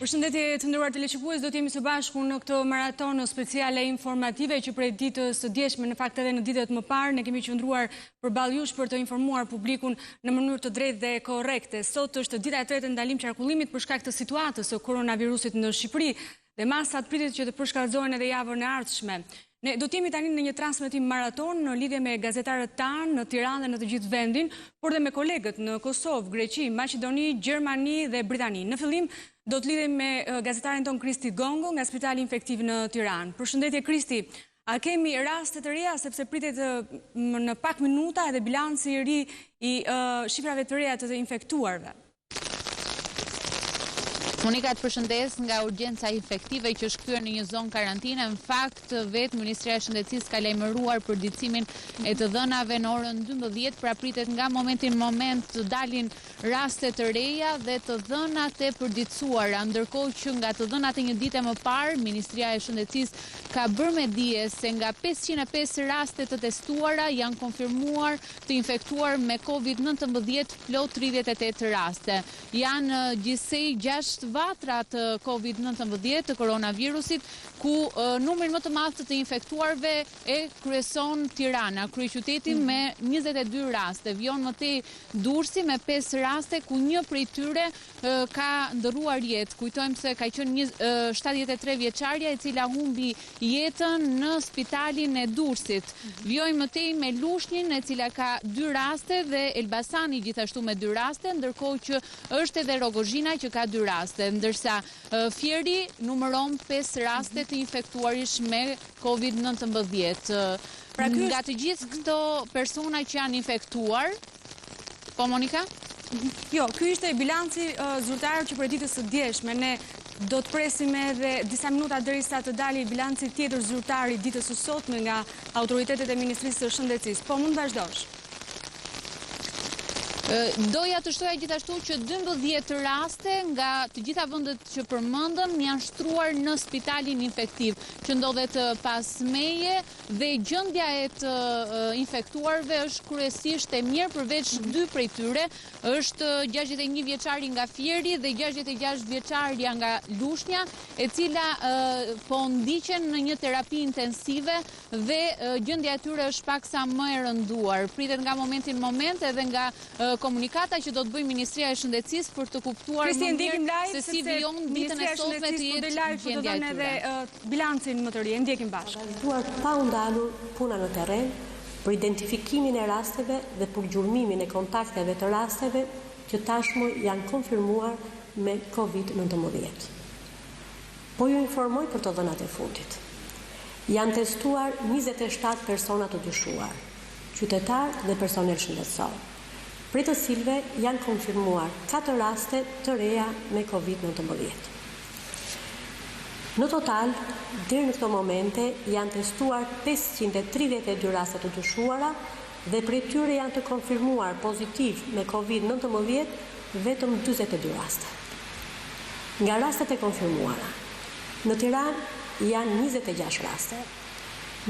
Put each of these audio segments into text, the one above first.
Përshëndetje të nderuar teleshikues, do të jemi së bashku në këtë maraton speciale informative që prej ditës së djeshme, në fakt edhe në ditët më parë, ne kemi qëndruar përballë jush për të informuar publikun në mënyrë të drejtë dhe korrekte. Sot është dita e tretë e ndalim qarkullimit për shkak të situatës së koronavirusit në Shqipëri dhe masat pritet që të përshkallëzohen edhe javën e ardhshme. Ne do të jemi tani në një transmetim maraton në lidhje me gazetarët tanë në Tiranë dhe në të gjithë vendin, por dhe me kolegët në Kosovë, Greqi, Maqedoni, Gjermani dhe Britani. Në fillim do të lidhem me gazetarin ton Kristi Gongo nga Spitali Infektiv në Tiranë. Përshëndetje Kristi, a kemi raste të reja sepse pritet në pak minuta edhe bilanci i ri i shifrave të reja të infektuarve? Monika, të përshëndes nga Emergjenca infektive që është kthyer në një zonë karantine. Në fakt, vetë Ministria e Shëndetësisë ka lajmëruar përditësimin e të dhënave në orën 12, pra pritet nga momenti në moment të dalin raste të reja dhe të dhënat e përditësuara. Ndërkohë që nga të dhënat e një dite më parë, Ministria e Shëndetësisë ka bërë me dije se nga 505 raste të testuara janë konfirmuar të infektuar me COVID-19 plot 38 raste. Janë gjithsej 6 vatrat COVID-19 të koronavirusit, ku numrin më të madh të infektuarve e kryeson Tirana, kryeqyteti me 22 raste. Vjon më tej Durrësi me 5 raste, ku një prej tyre ka ndërruar jetë. Kujtojmë se ka qenë 73 vjeçaria e cila humbi jetën në spitalin e Durrësit. Vjojmë më tej me Lushnjin e cila ka 2 raste dhe Elbasani gjithashtu me 2 raste, ndërkohë që është edhe Rogozhina që ka 2 raste. Ndërsa Fieri numëron 5 raste të infektuarish me COVID-19. Pra nga të gjithë këto persona që janë infektuar, po Monika? Jo, ky ishte bilanci zyrtar që për ditës së djeshme. Ne do të presim edhe disa minuta derisa të dalë bilanci tjetër zyrtar i ditës së sotme nga autoritetet e Ministrisë së Shëndetësisë. Po mund vazhdosh. Doja të shtoja gjithashtu që 12 raste nga të gjitha vendet që përmendëm janë shtruar në spitalin infektiv, që ndodhet pas meje dhe gjendja e të infektuarve është kryesisht e mirë, përveç 2 prej tyre, është 61 vjeçari nga Fieri dhe 66 vjeçaria nga Lushnja, e cila po ndiqen në një terapi intensive dhe gjendja e tyre është paksa më e rënduar. Pritet nga momenti në moment edhe nga komunikata që do të bëjë Ministria e Shëndetësisë për të kuptuar më mirë se si vijon ditën e sotme të jetë gjendja e tyre. Bilancin më të ri, ndjekim bashkë. Duar pa u ndalur puna në terren për identifikimin e rasteve dhe për gjurmimin e kontakteve të rasteve që tashmë janë konfirmuar me COVID-19. Po ju informoj për të dhënat e fundit. Janë testuar 27 persona të dyshuar, qytetar dhe personel shëndetësor, për të cilëve janë konfirmuar 4 raste të reja me COVID-19. Në total, deri në këto momente janë testuar 532 raste të dyshuara dhe prej tyre janë të konfirmuar pozitiv me COVID-19 vetëm 42 raste. Nga rastet e konfirmuara, në Tiranë janë 26 raste,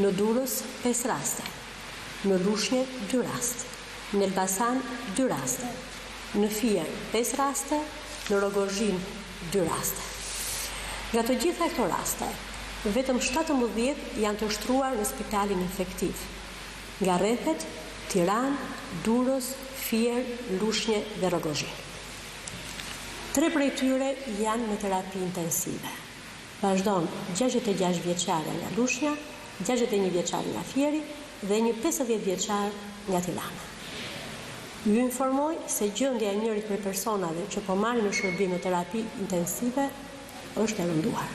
në Durrës 5 raste, në Lushnjë 2 raste, në Elbasan 2 raste, në Fier 5 raste, në Rogozhin 2 raste. Nga të gjitha këto raste, vetëm 17 janë të shtruar në spitalin infektiv, nga rrethet Tiranë, Durrës, Fier, Lushnjë dhe Rogozhin. 3 prej tyre janë në terapi intensive. Vazhdon 66 vjeçare nga Lushnja, 61 vjeçar nga Fieri dhe një 50 vjeçar nga Tirana. Ju informoj se gjendja e njërit prej personave që po marrin në shërbim në terapi intensive është e rënduar.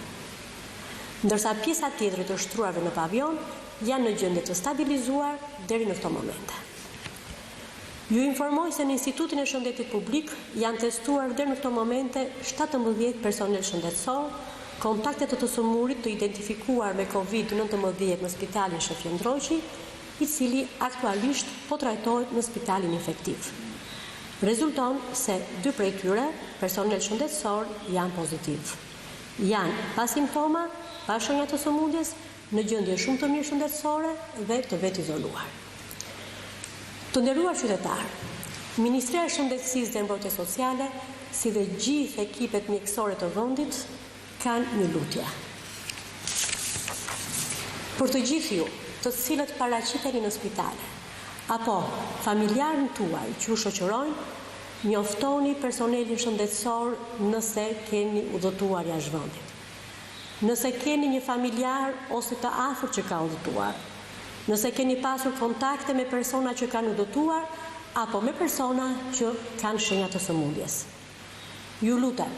Ndërsa pjesa tjetër të shtruarve në pavion janë në gjendje të stabilizuar deri në këto momente. Ju informoj se në Institutin e Shëndetit Publik janë testuar deri në këto momente 17 personel shëndetësor, kontakte të sëmurit të identifikuar me COVID-19 në spitalin Shef Qendroqi, i cili aktualisht po trajtohet në spitalin infektiv. Rezulton se 2 prej tyre, personel shëndetësor, janë pozitiv. Janë pa simptoma, pa shenja të sëmundjes, në gjendje shumë të mirë shëndetësore dhe të vetë izoluar. Të nderuar qytetarë, Ministria e Shëndetësisë dhe Mbrojtjes Sociale si dhe gjithë ekipet mjekësore të vendit, kanë një lutje. Për të gjithë ju, të cilët paraqiteni në spitale, apo familjarën tuaj që u shoqërojnë, njoftoni personelin shëndetësor nëse keni udhëtuar jashtë vendit. Nëse keni një familjar ose të afërt që ka udhëtuar, nëse keni pasur kontakte me persona që kanë udhëtuar, apo me persona që kanë shenja të sëmundjes. Ju lutem,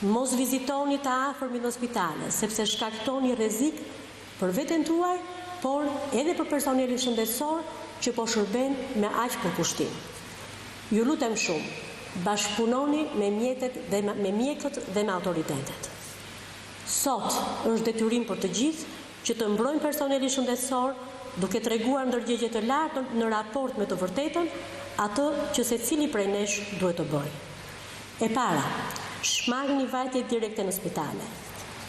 mos vizitoni të afërmit në spitale, sepse shkaktoni rrezik për veten tuaj, por edhe për personelin shëndetësor që po shërben me aq përkushtim. Ju lutem shumë, bashkëpunoni me mjekët dhe me autoritetet. Sot është detyrim për të gjithë që të mbrojnë personelin shëndetësor duke treguar ndërgjegje të larta në raport me të vërtetën atë që secili prej nesh duhet të bëjë. E para, shmangni vajtje direkte në spitale.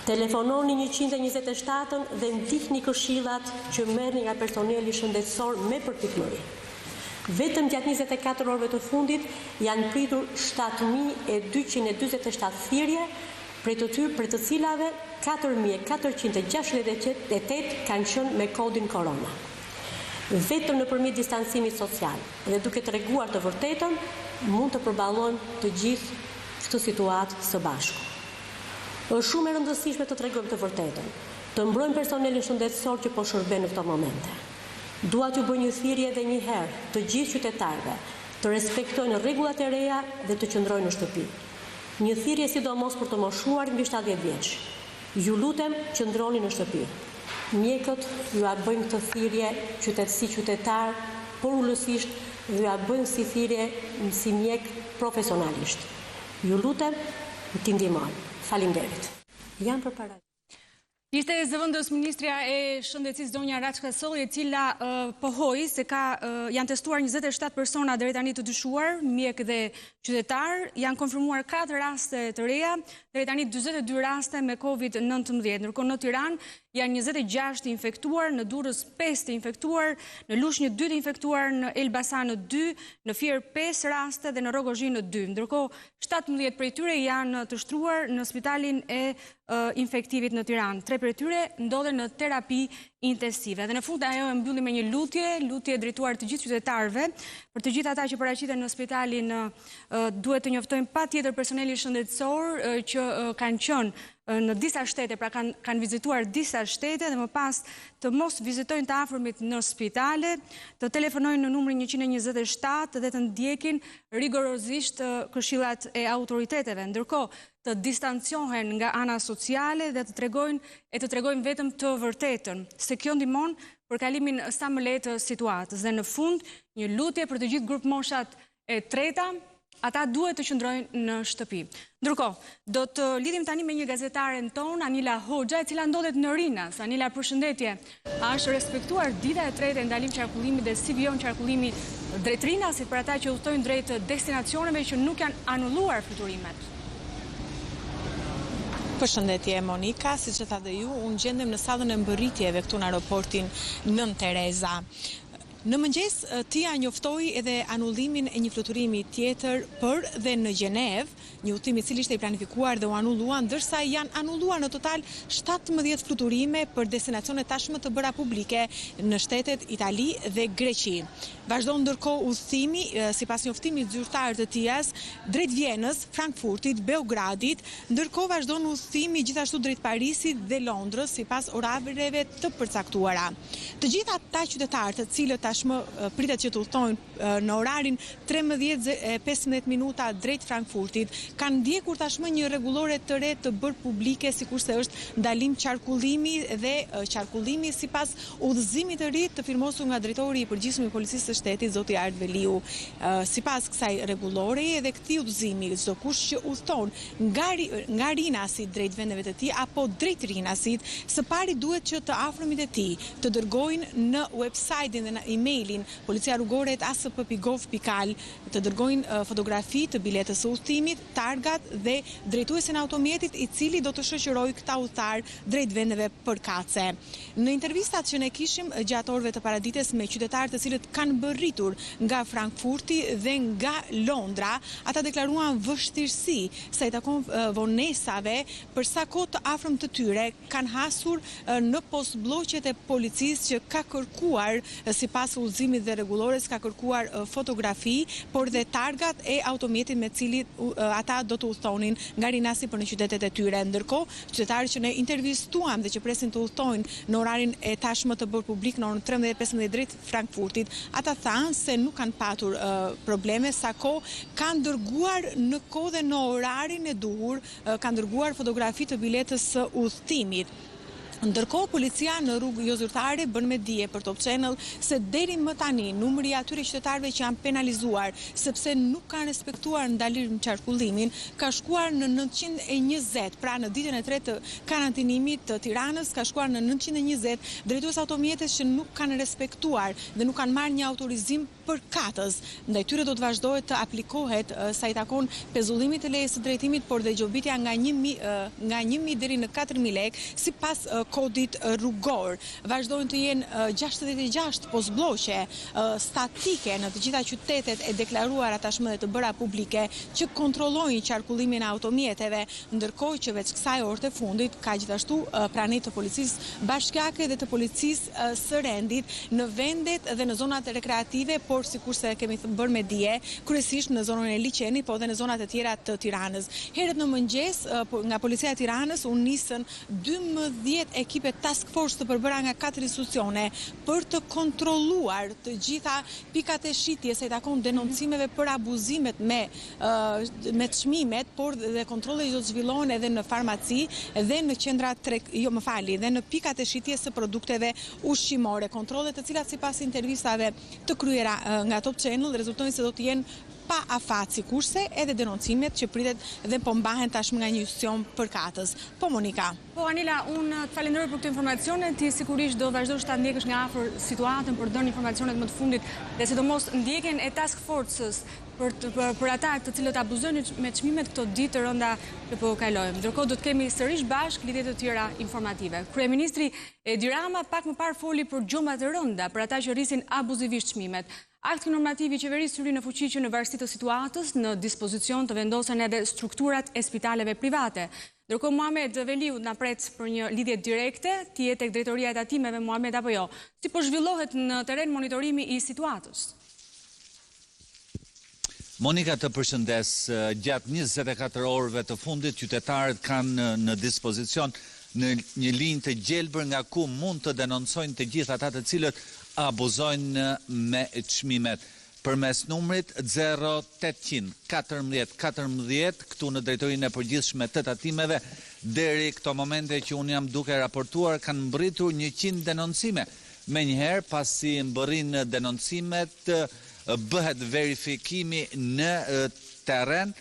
Telefononi 127 dhe ndihni këshillat që merrni nga personeli shëndetësor me përpikëmëri. Vetëm gjatë 24 orëve të fundit janë pritur 7.247 thirrje, për të cilave 4.468 kanë qenë me kodin korona. Vetëm nëpërmjet distancimit social dhe duke treguar të vërtetën, mund të përballojmë të gjithë këtë situatë së bashku. Është shumë e rëndësishme të tregojmë të vërtetën, të mbrojmë personelin shëndetësor që po shërben në këto momente. Dua t'ju bëj një thirrje edhe një herë të gjithë qytetarëve të respektojnë rregullat e reja dhe të qëndrojnë në shtëpi. Një thirrje sidomos për të moshuar mbi 70 vjeç. Ju lutem, qëndroni në shtëpi. Mjekët ju a bëjnë këtë thirrje si qytetar, por ullësisht ju a bëjnë si thirrje si mjek profesionalisht. Ju lutem, t'i ndihmojmë. Faleminderit. Jam përpara. Ishte zëvendës Ministrja e Shëndetësisë Donja Raçka Solli, e cila pohoi se janë testuar 27 persona deri tani të dyshuar, mjek dhe qytetar, janë konfirmuar 4 raste të reja, deri tani 42 raste me COVID-19. Ndërkohë në Tiranë janë 26 infektuar, në Durrës 5 të infektuar, në Lushnjë 2 të infektuar, në Elbasan 2, në Fier 5 raste dhe në Rogozhin 2. Ndërkohë 17 prej tyre janë të shtruar në spitalin e infektivit në Tiranë. 3 prej tyre ndodhen në terapi intensive. Dhe në fund ajo e mbylli me një lutje drejtuar të gjithë qytetarëve, për të gjithë ata që paraqiten në spitalin duhet të njoftojnë patjetër personelin shëndetësor që kanë qenë në disa shtete, pra kanë vizituar disa shtete dhe më pas të mos vizitojnë të afërmit në spitale, të telefonojnë në numrin 127 dhe të ndjekin rigorozisht këshillat e autoriteteve. Ndërkohë, të distancohen nga ana sociale dhe të tregojnë vetëm të vërtetën, se kjo ndihmon për kalimin sa më lehtë të situatës. Dhe në fund, një lutje për të gjithë grup moshat e treta, ata duhet të qëndrojnë në shtëpi. Ndërkohë, do të lidhim tani me një gazetaren tonë, Anila Hoxha, e cila ndodhet në Rinas. Anila, përshëndetje. A është respektuar dita e tretë e ndalim qarkullimit dhe si vjon qarkullimi drejt Rinasit për ata që udhtojnë drejt destinacioneve që nuk janë anulluar fluturimet? Përshëndetje Monika, siç e tha dhe ju, unë gjendem në sallën e mbërritjeve këtu në aeroportin Nën Tereza. Në mëngjes, TIA njoftoi edhe anullimin e një fluturimi tjetër për dhe në Gjenev, një udhtim i cili ishte i planifikuar dhe u anullua, ndërsa janë anulluar në total 17 fluturime për destinacione tashmë të bëra publike në shtetet Itali dhe Greqi. Vazhdon ndërkohë udhtimi, sipas njoftimit zyrtar të TIA-s, drejt Vjenës, Frankfurtit, Beogradit, ndërkohë vazhdon udhtimi gjithashtu drejt Parisit dhe Londrës, sipas orareve të përcaktuara. Të gjithë ata qytetarë të cilët tashmë pritet që të udhtojnë në orarin 13:15 drejt Frankfurtit, kanë ndjekur tashmë një rregullore të re të bërë publike, sikurse është ndalim qarkullimi dhe qarkullimi sipas udhëzimit të ri të firmosur nga drejtori i përgjithshëm i policisë së shtetit, zoti Art Veliu. Sipas kësaj rregullore dhe këtij udhëzimi, çdo kush që udhton nga Rinasi drejt vendeve të tij apo drejt Rinasit, së pari duhet që të afërmit e tij të dërgojnë në website-in dhe në emailin Policia Rrugore @asp.gov.al të dërgojnë fotografi të biletës së udhëtimit, targat dhe drejtuesin e automjetit i cili do të shoqërojë këta udhëtar drejt vendeve përkatëse. Në intervistat që ne kishim gjatë orëve të paradites me qytetarë të cilët kanë bërritur nga Frankfurti dhe nga Londra, ata deklaruan vështirësi sa i takon vonesave për sa kohë të afërm të tyre kanë hasur në postbloqet e policisë që ka kërkuar sipas udhëzimit dhe rregullores, ka kërkuar fotografi, por dhe targat e automjetit me cilit ata do të udhëtonin nga rinasi për në qytetet e tyre. Ndërkohë, qytetarët që ne intervistuam dhe që presin të udhëtojnë në orarin e tashmë të bërë publik në orën 13:15 drejt Frankfurtit, ata thanë se nuk kanë patur probleme, sa kohë kanë dërguar në kohë dhe në orarin e duhur, kanë dërguar fotografi të biletës së udhëtimit. Ndërkohë, policia në rrugë jo zyrtare bën me dije për Top Channel se deri më tani numri i atyre qytetarëve që janë penalizuar sepse nuk kanë respektuar ndalimin qarkullimin ka shkuar në 920, pra në ditën e tretë të karantinimit të Tiranës ka shkuar në 920 drejtues automjetes që nuk kanë respektuar dhe nuk kanë marrë një autorizim përkatës. Ndaj tyre do të vazhdohet të aplikohet sa i takon pezullimit të lejes së drejtimit, por dhe gjobitja nga 1.000 deri në 4.000 lekë sipas kodit rrugor. Vazhdojnë të jenë 66 postbloqe statike në të gjitha qytetet e deklaruara tashmë dhe të bëra publike që kontrollojnë qarkullimin e automjeteve, ndërkohë që veç kësaj orë të fundit ka gjithashtu pranit të policisë bashkiake dhe të policisë së rendit në vendet dhe në zonat rekreative, por sikurse kemi bërë me dije, kryesisht në zonën e Liçenit, po dhe në zonat e tjera të Tiranës. Herët në mëngjes nga policia e Tiranës u nisën 12 ekipe task force të përbëra nga 4 institucione për të kontrolluar të gjitha pikat e shitjes e takon denoncimeve për abuzimet me çmimet, por dhe kontrolle do të zhvillohen edhe në farmaci dhe në qendra dhe në pikat e shitjes së produkteve ushqimore. Kontrollet të cilat sipas intervistave të kryera nga Top Channel rezultojnë se do të jenë pa afat, sikurse edhe denoncimet që pritet dhe po mbahen tashmë nga një institucion përkatës. Po Monika. Po Anila, unë të falenderoj për këtë informacione, ti sigurisht do vazhdosh ta ndjekësh nga afër situatën për dhënë informacionet më të fundit dhe sidomos ndjekjen e task forces për ata të cilët abuzojnë me çmimet këto ditë të rënda që po kalojmë. Ndërkohë do të kemi sërish bashkë lidhje të tjera informative. Kryeministri Edi Rama pak më parë foli për gjomat e rënda për ata që rrisin abuzivisht çmimet. Akti normativ i qeverisë hyri në fuqi që në varësi të situatës në dispozicion të vendosen edhe strukturat e spitaleve private. Ndërkohë Muhamet Veliu na pret për një lidhje direkte, ti je tek drejtoria e tatimeve Muhamet apo jo? Si po zhvillohet në terren monitorimi i situatës? Monika, të përshëndes, gjatë 24 orëve të fundit, qytetarët kanë në dispozicion në një linjë të gjelbër nga ku mund të denoncojnë të gjithë ata të cilët abuzojnë me çmimet. Përmes numrit 0800 14 14 këtu në drejtorinë e përgjithshme të tatimeve, deri këto momente që unë jam duke raportuar, kanë mbërritur 100 denoncime. Menjëherë, pasi mbërrin denoncimet, bëhet verifikimi në terren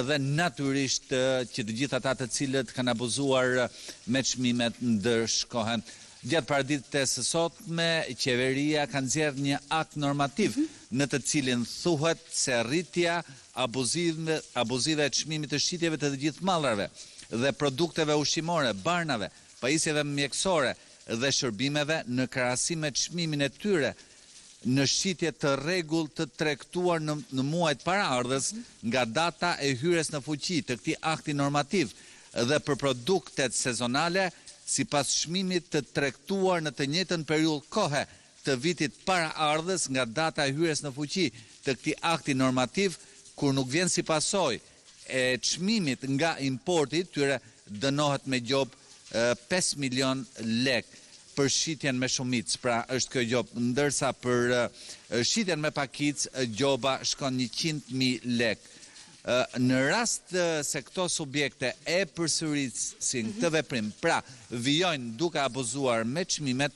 dhe natyrisht që të gjithë ata të cilët kanë abuzuar me çmimet ndërshkohen. Gjatë paraditës së sotme, qeveria ka nxjerrë një akt normativ në të cilin thuhet se rritja abuzive e çmimit të shitjeve të gjithë mallrave dhe produkteve ushqimore, barnave, pajisjeve mjekësore dhe shërbimeve në krahasim me çmimin e tyre në shitje të rregullt të tregtuar në muajt paraardhës nga data e hyrjes në fuqi të këtij akti normativ dhe për produktet sezonale sipas çmimit të tregtuar në të njëjtën periudhë kohe të vitit paraardhës nga data e hyrjes në fuqi të këtij akti normativ, kur nuk vjen si pasojë e çmimit nga importi, tyre dënohet me gjobë 5 milion lekë. Për shitjen me shumicë, pra është kjo gjobë, ndërsa për shitjen me pakicë, gjoba shkon 100.000 lekë. Në rast se këto subjekte e përsërisin këtë veprim, pra vijojnë duke abuzuar me çmimet,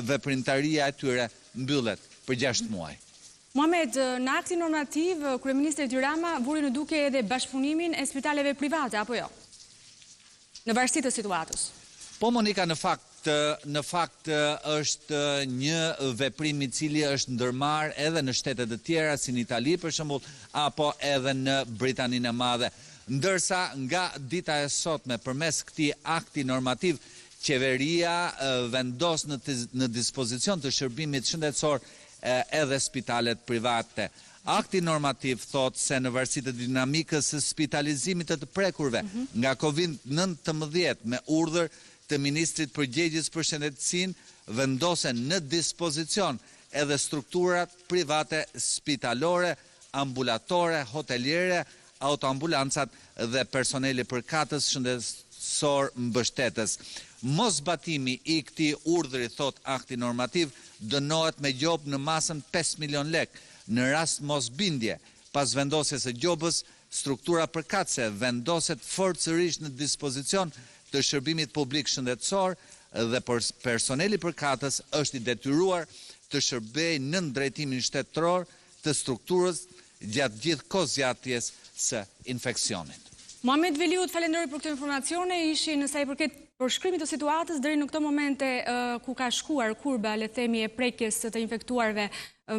veprimtaria e tyre mbyllet për 6 muaj. Muhamet, në aktin normativ, kryeministri Edi Rama vuri në duke edhe bashkëpunimin e spitaleve private, apo jo? Në varësi të situatës. Po Monika, në fakt, në fakt është një veprim I cili është ndërmarrë edhe në shtetet e tjera, si në Itali për shembull, apo edhe në Britaninë e Madhe. Ndërsa nga dita e sotme përmes këtij akti normativ, qeveria vendos në dispozicion të shërbimit shëndetësor edhe spitalet private. Akti normativ thot se në varësi të dinamikës së spitalizimit të prekurve nga COVID-19 me urdhër të ministrit përgjegjës për shëndetësinë vendosen në dispozicion edhe strukturat private spitalore, ambulatore, hoteliere, autoambulancat dhe personeli përkatës shëndetësor mbështetës. Mosbatimi I këtij urdhri, thot akti normativ, dënohet me gjobë në masën 5 milion lek. Në rast mosbindje, pas vendosjes së gjobës, struktura përkatëse vendoset forcërisht në dispozicion të shërbimit publik shëndetësor dhe personeli përkatës është I detyruar të shërbejë në drejtimin shtetëror të strukturës gjatë gjithë kozjatjes së infeksionit. Muhamet Veliut, falenderoj për këtë informacione, ishin në sa I përket përshkrimit të situatës deri në këto momente ku ka shkuar kurba, le të themi, e prekjes të infektuarve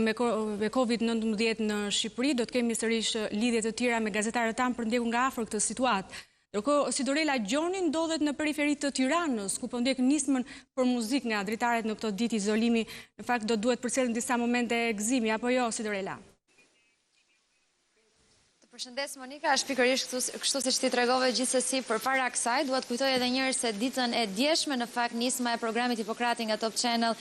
me COVID-19 në Shqipëri. Do të kemi sërish lidhje të tjera me gazetarët tanë për ndjekur nga afër këtë situatë. Ndërkohë, Sidorela Gjoni ndodhet në periferit të Tiranës, ku po ndjek nismën për muzikë nga dritaret në këto ditë izolimi. Në fakt do duhet përcjellën disa momente gëzimi, apo jo, Sidorela? Përshëndes Monika, është pikërisht kështu siç ti tregove. Gjithsesi, përpara kësaj duhet kujtoj edhe një herë se ditën e djeshme në fakt nisma e programit Hipokrati nga Top Channel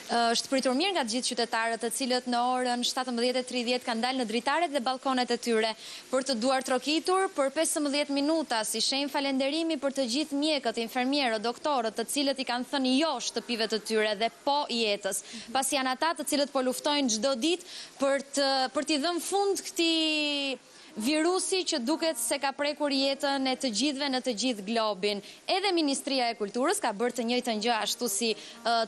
është pritur mirë nga të gjithë qytetarët, të cilët në orën 17:30 kanë dalë në dritaret dhe balkonet e tyre për të duar trokitur për 15 minuta si shenjë falënderimi për të gjithë mjekët, infermierët, doktorët, të cilët I kanë thënë jo shtëpive të tyre dhe po jetës. Pasi janë ata të cilët po luftojnë çdo ditë për t'i dhënë fund këtij virusi që duket se ka prekur jetën e të gjithëve në të gjithë globin. Edhe Ministria e Kulturës ka bërë të njëjtën gjë ashtu si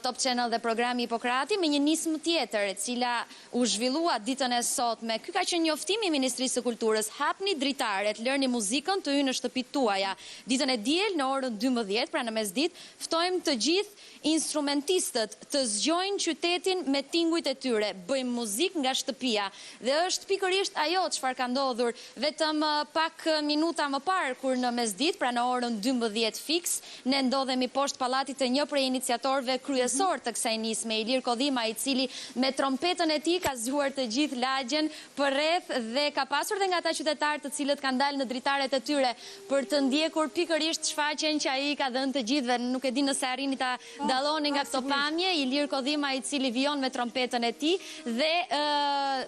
Top Channel dhe programi Hipokrati me një nismë tjetër e cila u zhvillua ditën e sotme. Ky ka qenë njoftimi I Ministrisë së Kulturës: hapni dritaret, lërni muzikën të hyjë në shtëpitë tuaja. Ditën e diel në orën 12, pra në mesditë, ftojmë të gjithë instrumentistët të zgjojnë qytetin me tingujt e tyre. Bëjmë muzikë nga shtëpia dhe është pikërisht ajo çfarë ka ndodhur vetëm pak minuta më parë, kur në mesditë, pra në orën 12 fiks, ne ndodhemi poshtë pallatit të një prej iniciatorëve kryesor të kësaj nisme, Ilir Kodhima, I cili me trompetën e tij ka zgjuar të gjithë lagjen përreth dhe ka pasur dhe nga ata qytetarë të cilët kanë dalë në dritaret e tyre për të ndjekur pikërisht shfaqjen që ai ka dhënë të gjithëve. Nuk e di nëse arrini ta dalloni nga këto pamje. Ilir Kodhima, I cili vijon me trompetën e tij dhe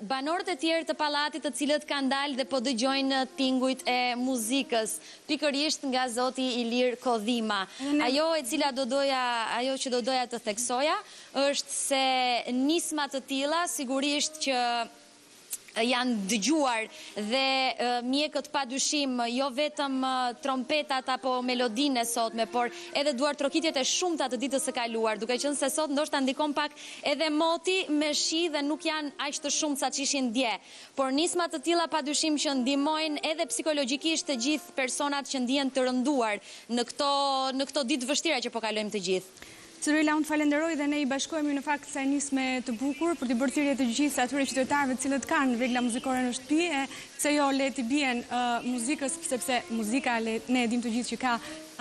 banorët e tjerë të pallatit të cilët kanë dalë dhe po dëgjojnë tingujt e muzikës, pikërisht nga zoti Ilir Kodhima. Ajo që do doja të theksoja është se nisma të tilla sigurisht që janë dëgjuar dhe mjekët padyshim, jo vetëm trompetat apo melodinë e sotme, por edhe duar trokitjet e shumta të ditës së kaluar, duke qenë se sot ndoshta ndikon pak edhe moti me shi dhe nuk janë aq të shumtë sa që ishin dje. Por nisma të tilla padyshim që ndihmojnë edhe psikologjikisht të gjithë personat që ndihen të rënduar në këto ditë vështira që po kalojmë të gjithë. Sidorela, unë falenderoj dhe ne I bashkohemi në fakt kësaj nisme të bukur për të bërë thirrje të gjithë atyre qytetarëve të cilët kanë regla muzikore në shtëpi, se jo le të bien muzikës, sepse muzika ne e dim të gjithë që ka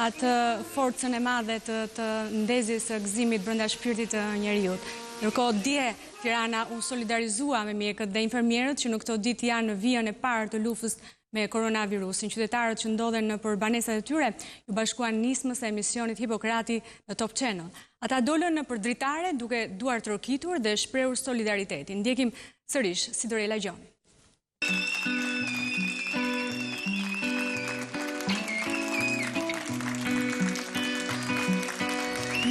atë forcën e madhe të ndezjes së gëzimit brenda shpirtit të njeriut. Ndërkohë dje Tirana u solidarizua me mjekët dhe infermierët që në këto ditë janë në vijën e parë të luftës me koronavirusin. Qytetarët që ndodhen në banesat e tyre ju bashkuan nismës e emisionit Hipokrati në Top Channel. Ata dolën në dritare duke duar trokitur dhe shprehur solidaritetin. Ndjekim sërish Sidorela Gjoni.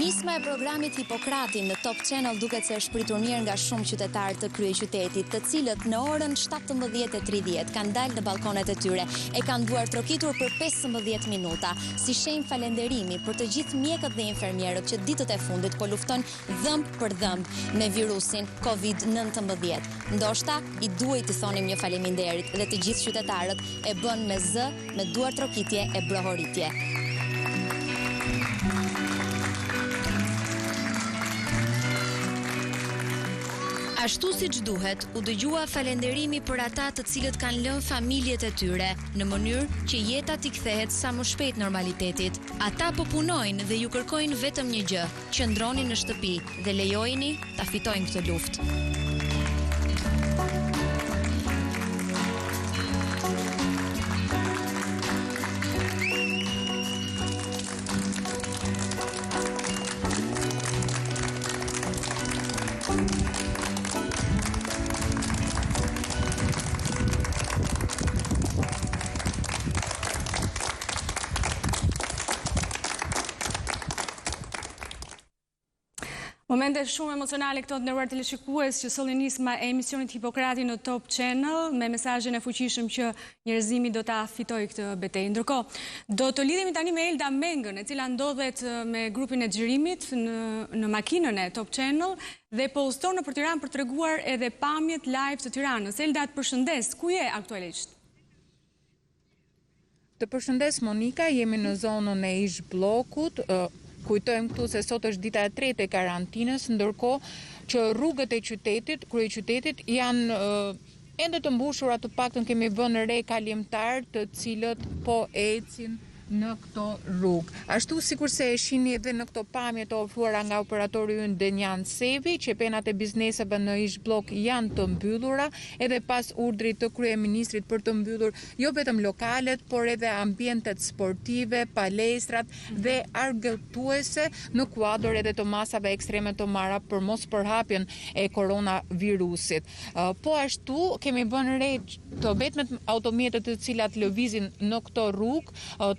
Nisma e programit Hipokrati në Top Channel duket se është pritur mirë nga shumë qytetarë të kryeqytetit, të cilët në orën 17:30 kanë dalë në balkonet e tyre e kanë duar trokitur për 15 minuta, si shenjë falënderimi për të gjithë mjekët dhe infermierët që ditët e fundit po luftojnë dhëmb për dhëmb me virusin COVID-19. Ndoshta I duhet të thonim një faleminderit dhe të gjithë qytetarët e bën me zë, me duar trokitje e brohoritje. Ashtu siç duhet, u dëgjua falenderimi për ata të cilët kanë lënë familjet e tyre, në mënyrë që jeta t'i kthehet sa më shpejt normalitetit. Ata po punojnë dhe ju kërkojnë vetëm një gjë: qëndroni në shtëpi dhe lejojini ta fitojnë këtë luftë. Momente shumë emocionale këto të nderuar teleshikues që solli nisma e emisionit Hipokrati në Top Channel me mesazhin e fuqishëm që njerëzimi do ta fitojë këtë betejë. Ndërkohë, do të lidhemi tani me Elda Mengën, e cila ndodhet me grupin e xhirimit në makinën e Top Channel dhe po udhëton nëpër Tiranë për treguar edhe pamjet live të Tiranës. Elda, të përshëndes. Ku je aktualisht? Të përshëndes Monika, jemi në zonën e ish bllokut. Kujtojmë këtu se sot është dita e 3 e karantinës, ndërkohë që rrugët e qytetit, kryeqytetit janë ende të mbushura, të paktën kemi vënë re kalimtar të cilët po ecin në këto rrugë. Ashtu sikurse e shihni edhe në këto pamje të ofruara nga operatori ynë Denjan Sevi, qepenat e bizneseve në ish blok janë të mbyllura, edhe pas urdhrit të kryeministrit për të mbyllur jo vetëm lokalet, por edhe ambientet sportive, palestrat dhe argëtuese në kuadër edhe të masave ekstreme të marra për mos përhapjen e koronavirusit. Po ashtu kemi vënë re të vetmet automjetet të cilat lëvizin në këto rrugë,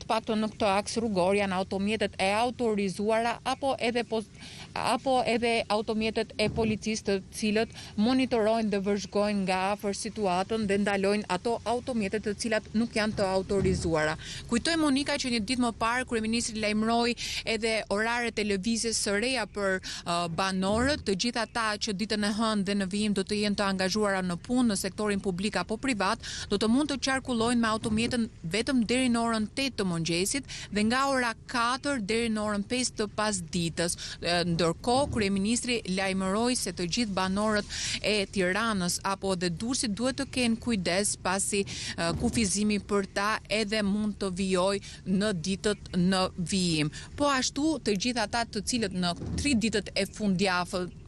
të paktën në këto aks rrugor janë automjetet e autorizuara apo edhe automjetet e policisë të cilët monitorojnë dhe vëzhgojnë nga afër situatën dhe ndalojnë ato automjetet të cilat nuk janë të autorizuara. Kujtoj Monika që një ditë më parë kryeministri lajmëroi edhe orare televizjes së reja për banorët, të gjithë ata që ditën e hënë dhe në vijim do të jenë të angazhuara në punë në sektorin publik apo privat, do të mund të qarkullojnë me automjetën vetëm deri në orën 8 të mëngjesit dhe nga ora 4 deri në orën 5 të pasditës. Ndërkohë, kryeministri lajmëroi se të gjithë banorët e Tiranës apo dhe Durrësit duhet të kenë kujdes pasi kufizimi për ta edhe mund të vijojë në ditët në vijim. Po ashtu të gjithë ata të cilët në 3 ditët e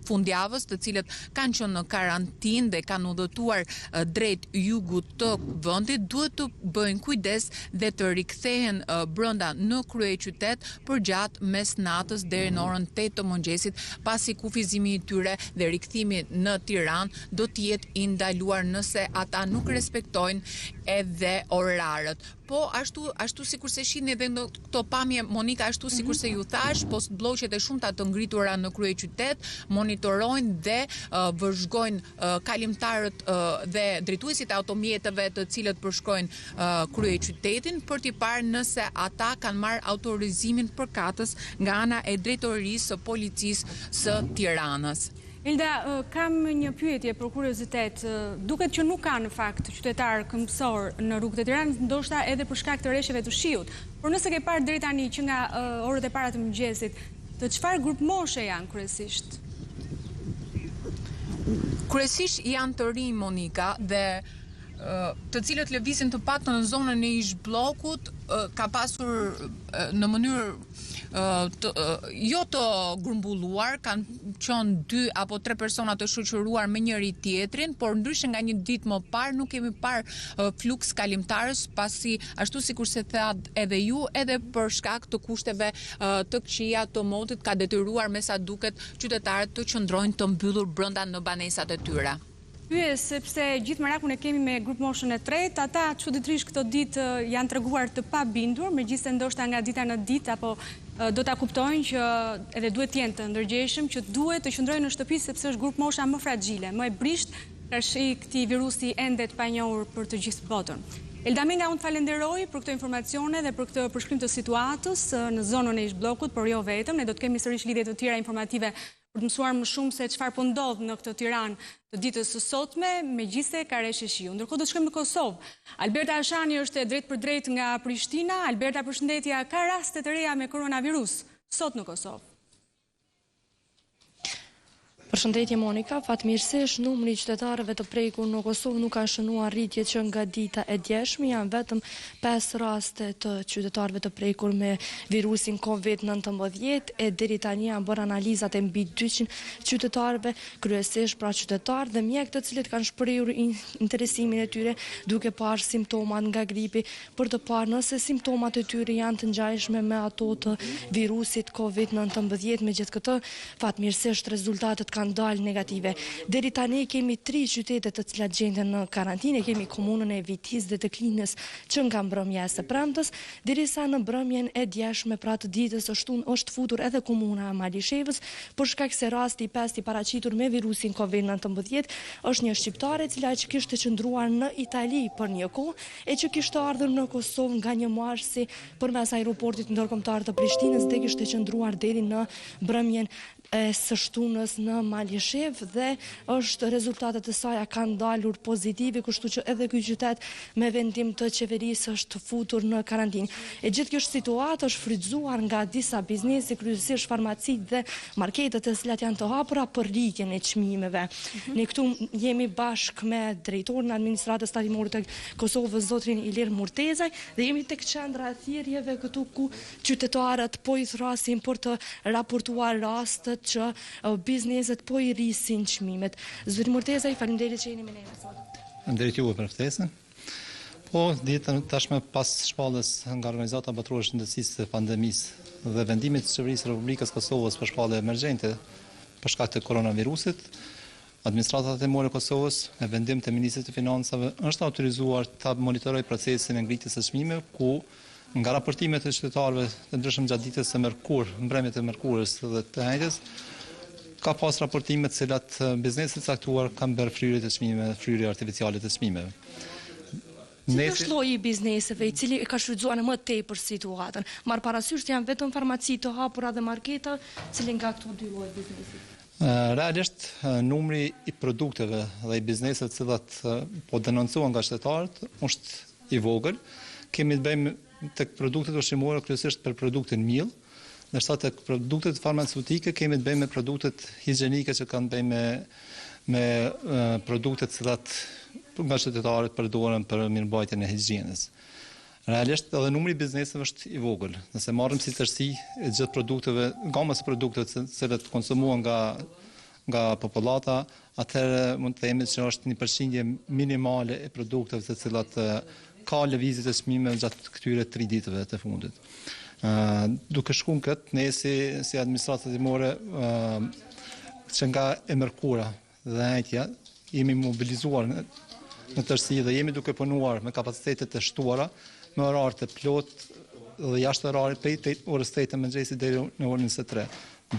fundjavës, të cilët kanë qenë në karantinë dhe kanë udhëtuar drejt jugut të vendit, duhet të bëjnë kujdes dhe të rikthehen brenda në kryeqytet përgjatë mesnatës deri në orën 8 të mëngjesit, pasi kufizimi i tyre dhe rikthimi në Tiranë do të jetë i ndaluar nëse ata nuk respektojnë edhe orarët. Po ashtu sikurse shihni edhe në këto pamje Monika, ashtu sikurse ju thash, postbllogjet e shumta të ngritura në kryeqytet monitorojnë dhe vëzhgojnë kalimtarët dhe drejtuesit e automjeteve të cilët përshkojnë kryeqytetin për t'i parë nëse ata kanë marrë autorizimin përkatës nga ana e drejtorisë së policisë së Tiranës. Hilda, kam një pyetje për kuriozitet. Duket që nuk ka në fakt qytetar këmbësor në rrugët e Tiranës, ndoshta edhe për shkak të rreshjeve të shiut. Por nëse ke parë deri tani që nga orët e para të mëngjesit, të çfarë grup moshe janë kryesisht? Kryesisht janë të rinj Monika dhe të cilët lëvizin të paktën në zonën e ish bllokut, ka pasur në mënyrë jo të grumbulluar, kanë qenë 2 apo 3 persona të shoqëruar me njëri tjetrin, por ndryshe nga një ditë më parë nuk kemi parë fluks kalimtarës, pasi ashtu sikurse thatë edhe ju, edhe për shkak të kushteve të këqija të motit ka detyruar me sa duket qytetarët të qëndrojnë të mbyllur brenda në banesat e tyre. Pyes, sepse gjithë merakun e kemi me grup moshën e tretë, ata çuditërisht këto ditë janë treguar të pabindur, megjithëse ndoshta nga dita në ditë apo do ta kuptojnë që edhe duhet të jenë të ndërgjegjshëm, që duhet të qëndrojnë në shtëpi sepse është grup mosha më fragjile, më e brisht karshi këtij virusi ende të panjohur për të gjithë botën. Elda Menga, unë të falenderoj për këto informacione dhe për këtë përshkrim të situatës në zonën e ish bllokut, por jo vetëm, ne do të kemi sërish lidhje të tjera informative për të mësuar më shumë se çfarë po ndodh në këtë Tiranë të ditës së sotme, megjithëse ka rreshje shiu. Ndërkohë do të shkojmë në Kosovë. Alberta Ashani është drejt për drejt nga Prishtina. Alberta, përshëndetje, ka raste të reja me koronavirus sot në Kosovë? Përshëndetje Monika, fatmirësisht numri i qytetarëve të prekur në Kosovë nuk ka shënuar rritje që nga dita e djeshme, janë vetëm 5 raste të qytetarëve të prekur me virusin COVID-19 e deri tani janë bërë analizat e mbi 200 qytetarëve, kryesisht pra qytetarë dhe mjek të cilët kanë shprehur interesimin e tyre duke parë simptomat nga gripi për të parë nëse simptomat e tyre janë të ngjashme me ato të virusit COVID-19. Megjithatë këtë, fatmirësisht rezultatet kanë dalë negative. Deri tani kemi 3 qytete të cilat gjenden në karantinë, kemi komunën e Vitis dhe të Klinës që nga mbrëmja e së premtes, derisa në mbrëmjen e djeshme pra të ditës është futur edhe komuna e Mbarëshqiptare për shkak se rasti i 5 i paraqitur me virusin COVID-19 është një shqiptare e cila që kishte qëndruar në Itali për një kohë e që kishte ardhur në Kosovë nga një marsi përmes aeroportit ndërkombëtar të Prishtinës dhe kishte qëndruar deri në mbrëmjen e së shtunës në Mbarëshqip dhe është rezultatet e saj kanë dalur pozitive, kështu që edhe ky qytet me vendim të qeverisë është futur në karantinë. E gjithë kjo situatë është frytzuar nga disa biznese, kryesisht farmacitë dhe marketet e cilat janë të hapura për rritjen e çmimeve. Ne këtu jemi bashkë me drejtorin e administratës tatimore të Kosovës, zotrin Ilir Murtezaj, dhe jemi tek qendra e thirrjeve këtu ku qytetarët po i thrasin për të raportuar rastet që bizneset po i rrisin çmimet. Zoti Murtezaj, faleminderit që jeni me ne sot. Faleminderit juve për ftesën. Po, ditën tashmë pas shpalljes nga organizata botërore e shëndetësisë së pandemisë dhe vendimit të qeverisë së Republikës Kosovës për shpallje emergjente për shkak të koronavirusit, administrata tatimore e Kosovës me vendim të Ministrisë të Financave është autorizuar ta monitorojë procesin e ngritjes së çmimeve ku nga raportimet e qytetarëve të ndryshëm gjatë ditës së mërkur, mbrëmjet e mërkurës dhe të hënjes, ka pas raportime të cilat bizneset caktuar kanë bërë fryrje të çmimeve, fryrje artificiale të çmimeve. Cili është lloji i bizneseve i cili ka shfrytzuar më tepër situatën? Marr parasysh janë vetëm farmaci të hapura dhe marketa, cili nga këto dy lloje biznesit? Realisht, numri i produkteve dhe i bizneseve të cilat po denoncohen nga qytetarët është i vogël. Kemi të bëjmë tek produktet ushqimore kryesisht për produktin miell, ndërsa tek produktet farmaceutike kemi të bëjmë me produktet higjienike që kanë të bëjmë me produktet që nga qytetarët përdoren për mirëmbajtjen e higjienës. Realisht edhe numri i bizneseve është i vogël. Nëse marrim si tërësi e gjithë produkteve, gamës së produkteve të cilat konsumohen nga popullata, atëherë mund të themi që është një përqindje minimale e produkteve të cilat ka lëvizje të çmimeve gjatë këtyre 3 ditëve të fundit. Duke shkuar këtë, ne si administratë tatimore që nga e mërkura dhe hënja jemi mobilizuar në tërësi dhe jemi duke punuar me kapacitetet të shtuara, me orar të plot dhe jashtë orarit prej orës 8 të mëngjesit deri në orën 23.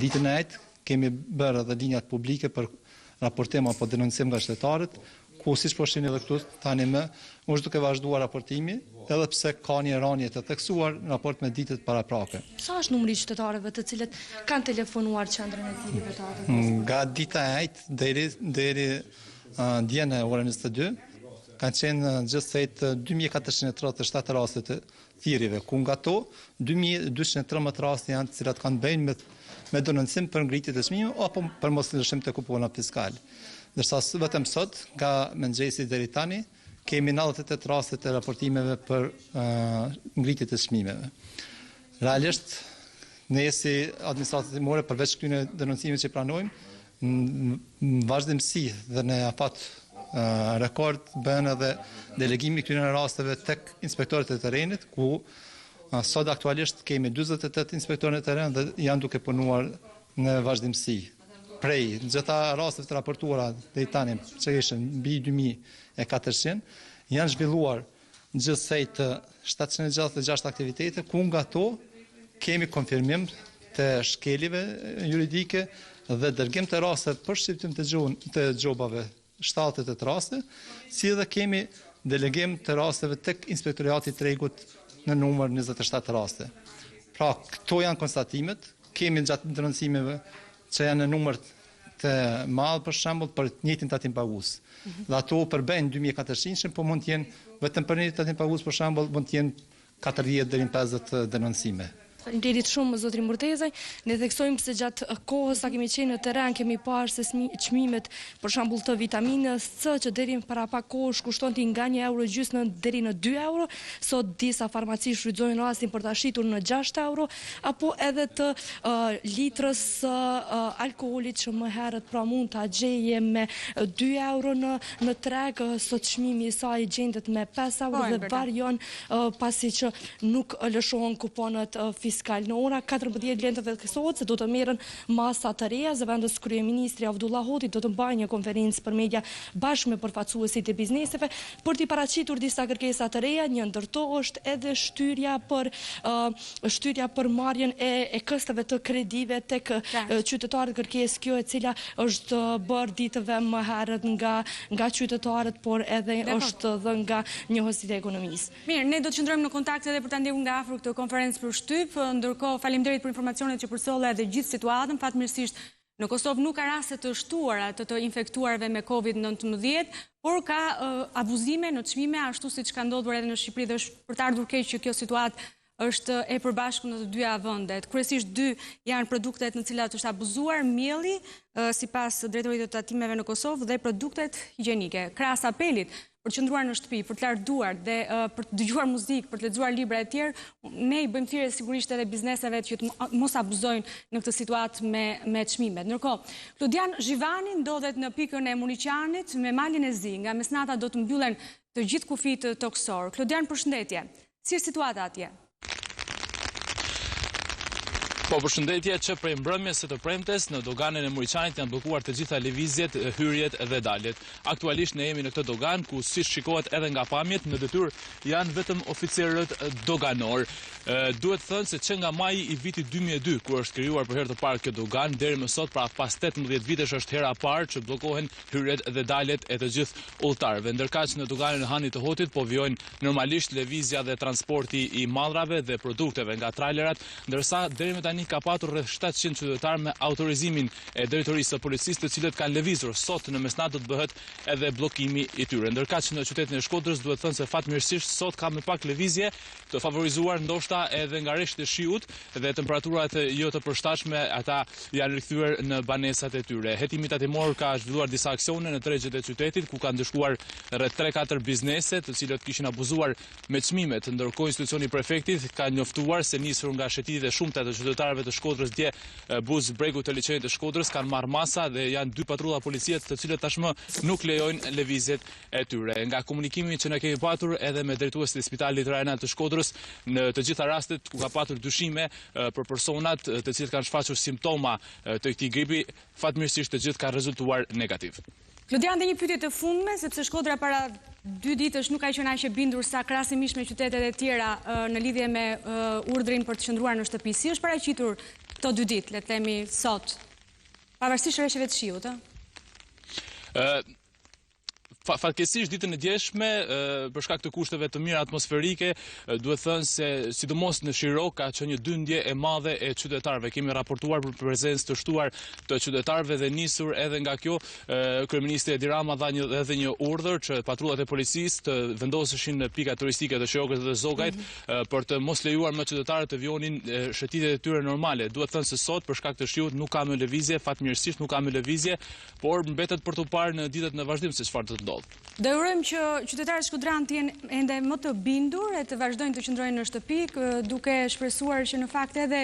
Ditën e hënjtë kemi bërë edhe linjat publike për raportim apo denoncim nga qytetarët, ku siç po shihni edhe këtu tani është duke vazhduar raportimi, edhe pse ka një rënje të theksuar në raport me ditët paraprake. Sa është numri i qytetarëve të cilët kanë telefonuar qendrën e thirrjeve të atë? Nga dita e hënjtë deri djen e orën 22 kanë qenë gjithsejt 2437 raste të thirrjeve, ku nga to 2213 raste janë të cilat kanë bëjnë me denoncim për ngritje të çmimeve apo për moslëshim të kupona fiskal. Ndërsa vetëm sot, nga mëngjesi deri tani, kemi 98 raste të raportimeve për ngritje të çmimeve. Realisht, ne si administratë tatimore përveç këtyre denoncimeve që pranojmë, në vazhdimsi dhe në afat rekord bën edhe delegimi këtyre rasteve tek inspektorët e terrenit, ku sot aktualisht kemi 48 inspektorë në terren dhe janë duke punuar në vazhdimsi. Prej gjitha rasteve të raportuara deri tani, që ishin mbi 2400, janë zhvilluar gjithsejt 766 aktivitete, ku nga to kemi konfirmim të shkelive juridike dhe dërgim të raste për shqiptim të gjobave 78 raste, si dhe kemi delegim të rasteve tek Inspektoriati i Tregut në numër 27 raste. Pra, këto janë konstatimet, kemi gjatë denoncimeve që janë në numër të madh për shembull për të njëjtin tatim pagues. Dhe ato përbëjnë 2400, po mund të jenë vetëm për një tatim pagues për shembull mund të jenë 40 deri në 50 denoncime. Faleminderit shumë zotri Murtezaj. Ne theksojmë se gjatë kohës sa kemi qenë në terren kemi parë se çmimet për shembull të vitaminës C që deri para pak kohësh kushtonte nga €1 deri në €2, sot disa farmaci shfrytëzojnë rastin për ta shitur në €6, apo edhe të litrës alkoolit që më herët pra mund ta gjeje me €2 në treg, sot çmimi i saj gjendet me €5 dhe varion pasi që nuk lëshohen kuponat fiskal. Në ora 14 lëndë theksohet se do të merren masa të reja, zëvendës kryeministri Avdullah Hoti do të mbajë një konferencë për media bashkë me përfaqësuesit e bizneseve për t'i paraqitur disa kërkesa të reja, një ndër to është edhe shtyria për marrjen e këstave të kredive tek qytetarët, kërkesë kjo e cila është bërë ditëve më herët nga qytetarët, por edhe është dhe nga njohësit e ekonomisë. Mirë, ne do të qëndrojmë në kontakt edhe për ta ndjekur nga afër këtë konferencë për shtyp. Ndërkohë, faleminderit për informacionet që përsolle edhe gjithë situatën. Fatmirësisht, në Kosovë nuk ka raste të shtuara të infektuarve me COVID-19, por ka abuzime në çmime, ashtu siç ka ndodhur edhe në Shqipëri dhe është për të ardhur keq që kjo situatë është e përbashkët në të dyja vendet. Kryesisht dy janë produktet në cilat është abuzuar mielli, sipas drejtorit të tatimeve në Kosovë, dhe produktet higjienike. Krahas apelit për të qëndruar në shtëpi, për të larë duar dhe për të dëgjuar muzikë, për të lexuar libra e tjerë, ne i bëjmë thirrje sigurisht edhe bizneseve që të mos abuzojnë në këtë situatë me çmimet. Ndërkohë, Klodian Zhivani ndodhet në pikën e Muniqanit me malin e zi, nga mesnata do të mbyllen të gjithë kufit toksor. Klodian, përshëndetje. Si është situata atje? Po, përshëndetje, që prej mbrëmjes së të premtes në doganën e Muniqanit janë bllokuar të gjitha lëvizjet, hyrjet dhe daljet. Aktualisht ne jemi në këtë dogan ku si shikohet edhe nga pamjet në detyrë janë vetëm oficerët doganor. Duhet thënë se që nga maji i vitit 2002, kur është krijuar për herë të parë kjo dogan, deri më sot, pra pas 18 vitesh është hera e parë që bllokohen hyrjet dhe daljet e të gjithë udhëtarëve. Ndërkaq në doganën e Hanit të Hotit po vijojnë normalisht lëvizja dhe transporti i mallrave dhe produkteve nga trailerat, ndërsa deri më tani ka patur rreth 700 qytetarë me autorizimin e drejtorisë së policisë, të cilët kanë lëvizur. Sot në mesnatë do të bëhet edhe bllokimi i tyre. Ndërkaq në qytetin e Shkodrës duhet thënë se fatmirësisht sot ka më pak lëvizje, të favorizuar ndoshta edhe nga rresht e shiut dhe temperaturat jo të përshtatshme, ata janë rikthyer në banesat e tyre. Hetimi tatimor ka zhvilluar disa aksione në tregjet e qytetit ku kanë ndëshkuar rreth 3-4 biznese të cilët kishin abuzuar me çmimet. Ndërkohë institucioni i prefektit ka njoftuar se nisur nga shëtitjet e shumta të qytetarëve të Shkodrës dje buz bregu të liçenit të Shkodrës kanë marrë masa dhe janë 2 patrulla policie të cilët tashmë nuk lejojnë lëvizjet e tyre. Nga komunikimi që ne kemi patur edhe me drejtuesit e Spitalit Rajonal të Shkodrës, në të gjitha rastet ku ka patur dyshime për personat të cilët kanë shfaqur simptoma të këtij gripi, fatmirësisht të gjithë kanë rezultuar negativ. Klodian, dhe një pyetje të fundme, sepse Shkodra para 2 ditësh nuk ka qenë aq e bindur sa krahasimisht me qytetet e tjera në lidhje me urdhrin për të qëndruar në shtëpi. Si është paraqitur këto 2 ditë, le të themi sot, pavarësisht rreshjeve të shiut, Fatkesisht ditën e djeshme, për shkak të kushteve të mira atmosferike, duhet thënë se sidomos në Shirok ka qenë një dyndje e madhe e qytetarëve. Kemi raportuar për prezencë të shtuar të qytetarëve dhe nisur edhe nga kjo, kryeministri Edi Rama dha edhe një urdhër që patrullat e policisë të vendoseshin në pika turistike të Shirokut dhe Zogajt për të mos lejuar më qytetarët të vijonin shëtitjet e tyre normale. Duhet thënë se sot për shkak të shiut nuk ka më lëvizje, fatmirësisht nuk ka më lëvizje, por mbetet për të parë në ditët në vazhdim se çfarë do të ndodhë. Do urojmë që qytetarët shkodran të jenë ende më të bindur e të vazhdojnë të qëndrojnë në shtëpi, duke shpresuar që në fakt edhe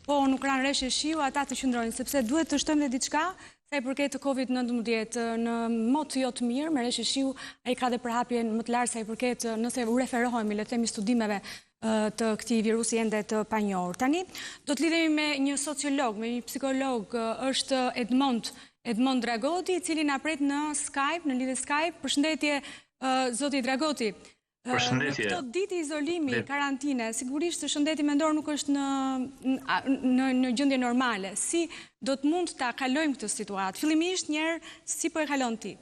po nuk kanë rreshje shiu, ata të qëndrojnë, sepse duhet të shtojmë dhe diçka sa i përket të COVID-19 në mod jo të mirë, me rreshje shiu, ai ka dhe përhapjen më të lartë sa i përket nëse u referohemi, le të themi, studimeve të këtij virusi ende të panjohur. Tani do të lidhemi me një sociolog, me një psikolog, është Edmond Dragoti, i cili na pret në Skype, në lidhje Skype. Përshëndetje, zoti Dragoti. Përshëndetje. Në këto ditë izolimi, karantine, sigurisht shëndeti mendor nuk është në gjendje normale. Si do të mund ta kalojmë këtë situatë? Fillimisht njëherë si po e kalon ti?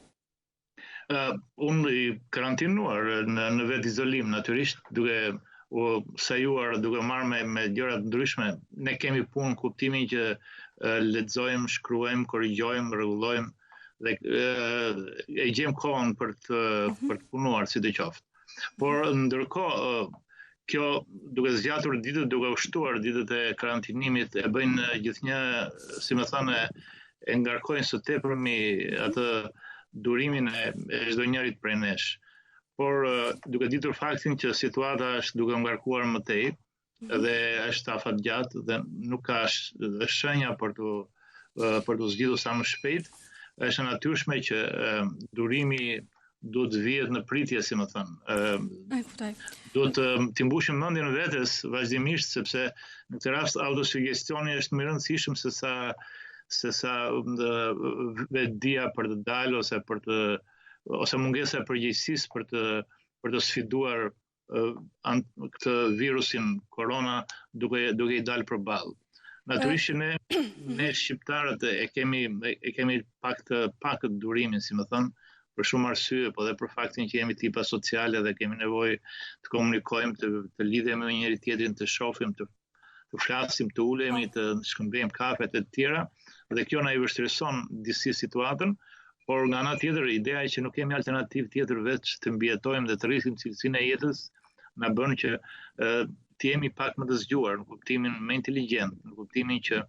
Unë i karantinuar në vetë izolim natyrisht, duke u sajuar, duke marrë me gjëra të ndryshme. Ne kemi punë kuptimin që lexojmë, shkruajmë, korrigjojmë, rregullojmë dhe e gjejmë kohën për të punuar sidoqoftë. Por ndërkohë kjo duke zgjatur ditët, duke ushtuar ditët e karantinimit, e bëjnë gjithnjë, si më thënë, e ngarkojnë së tepërmi atë durimin e çdo njërit prej nesh. Por duke ditur faktin që situata është duke ngarkuar më tej dhe është afatgjatë dhe nuk ka shenja për të zgjidhur sa më shpejt, është e natyrshme që durimi duhet të vihet në pritje, si më thënë. Duhet të mbushim mendjen vetes vazhdimisht, sepse në këtë rast autosugestioni është më i rëndësishëm se sa vetdia për të dalë ose mungesa e përgjegjësisë për të sfiduar këtë virusin korona duke i dalë përballë. Natyrisht ne shqiptarët e kemi pak durimin, si më thënë, për shumë arsye, po dhe për faktin që jemi tipa sociale dhe kemi nevojë të komunikojmë, të lidhemi me njëri tjetrin, të shohim, të flasim, të ulemi, të shkëmbejmë kafet e tjera, dhe kjo na i vështirëson disi situatën, por nga ana tjetër ideja që nuk kemi alternativë tjetër veç të mbijetojmë dhe të rrisim cilësinë e jetës, na bën që të jemi pak më të zgjuar, në kuptimin më inteligjent, në kuptimin që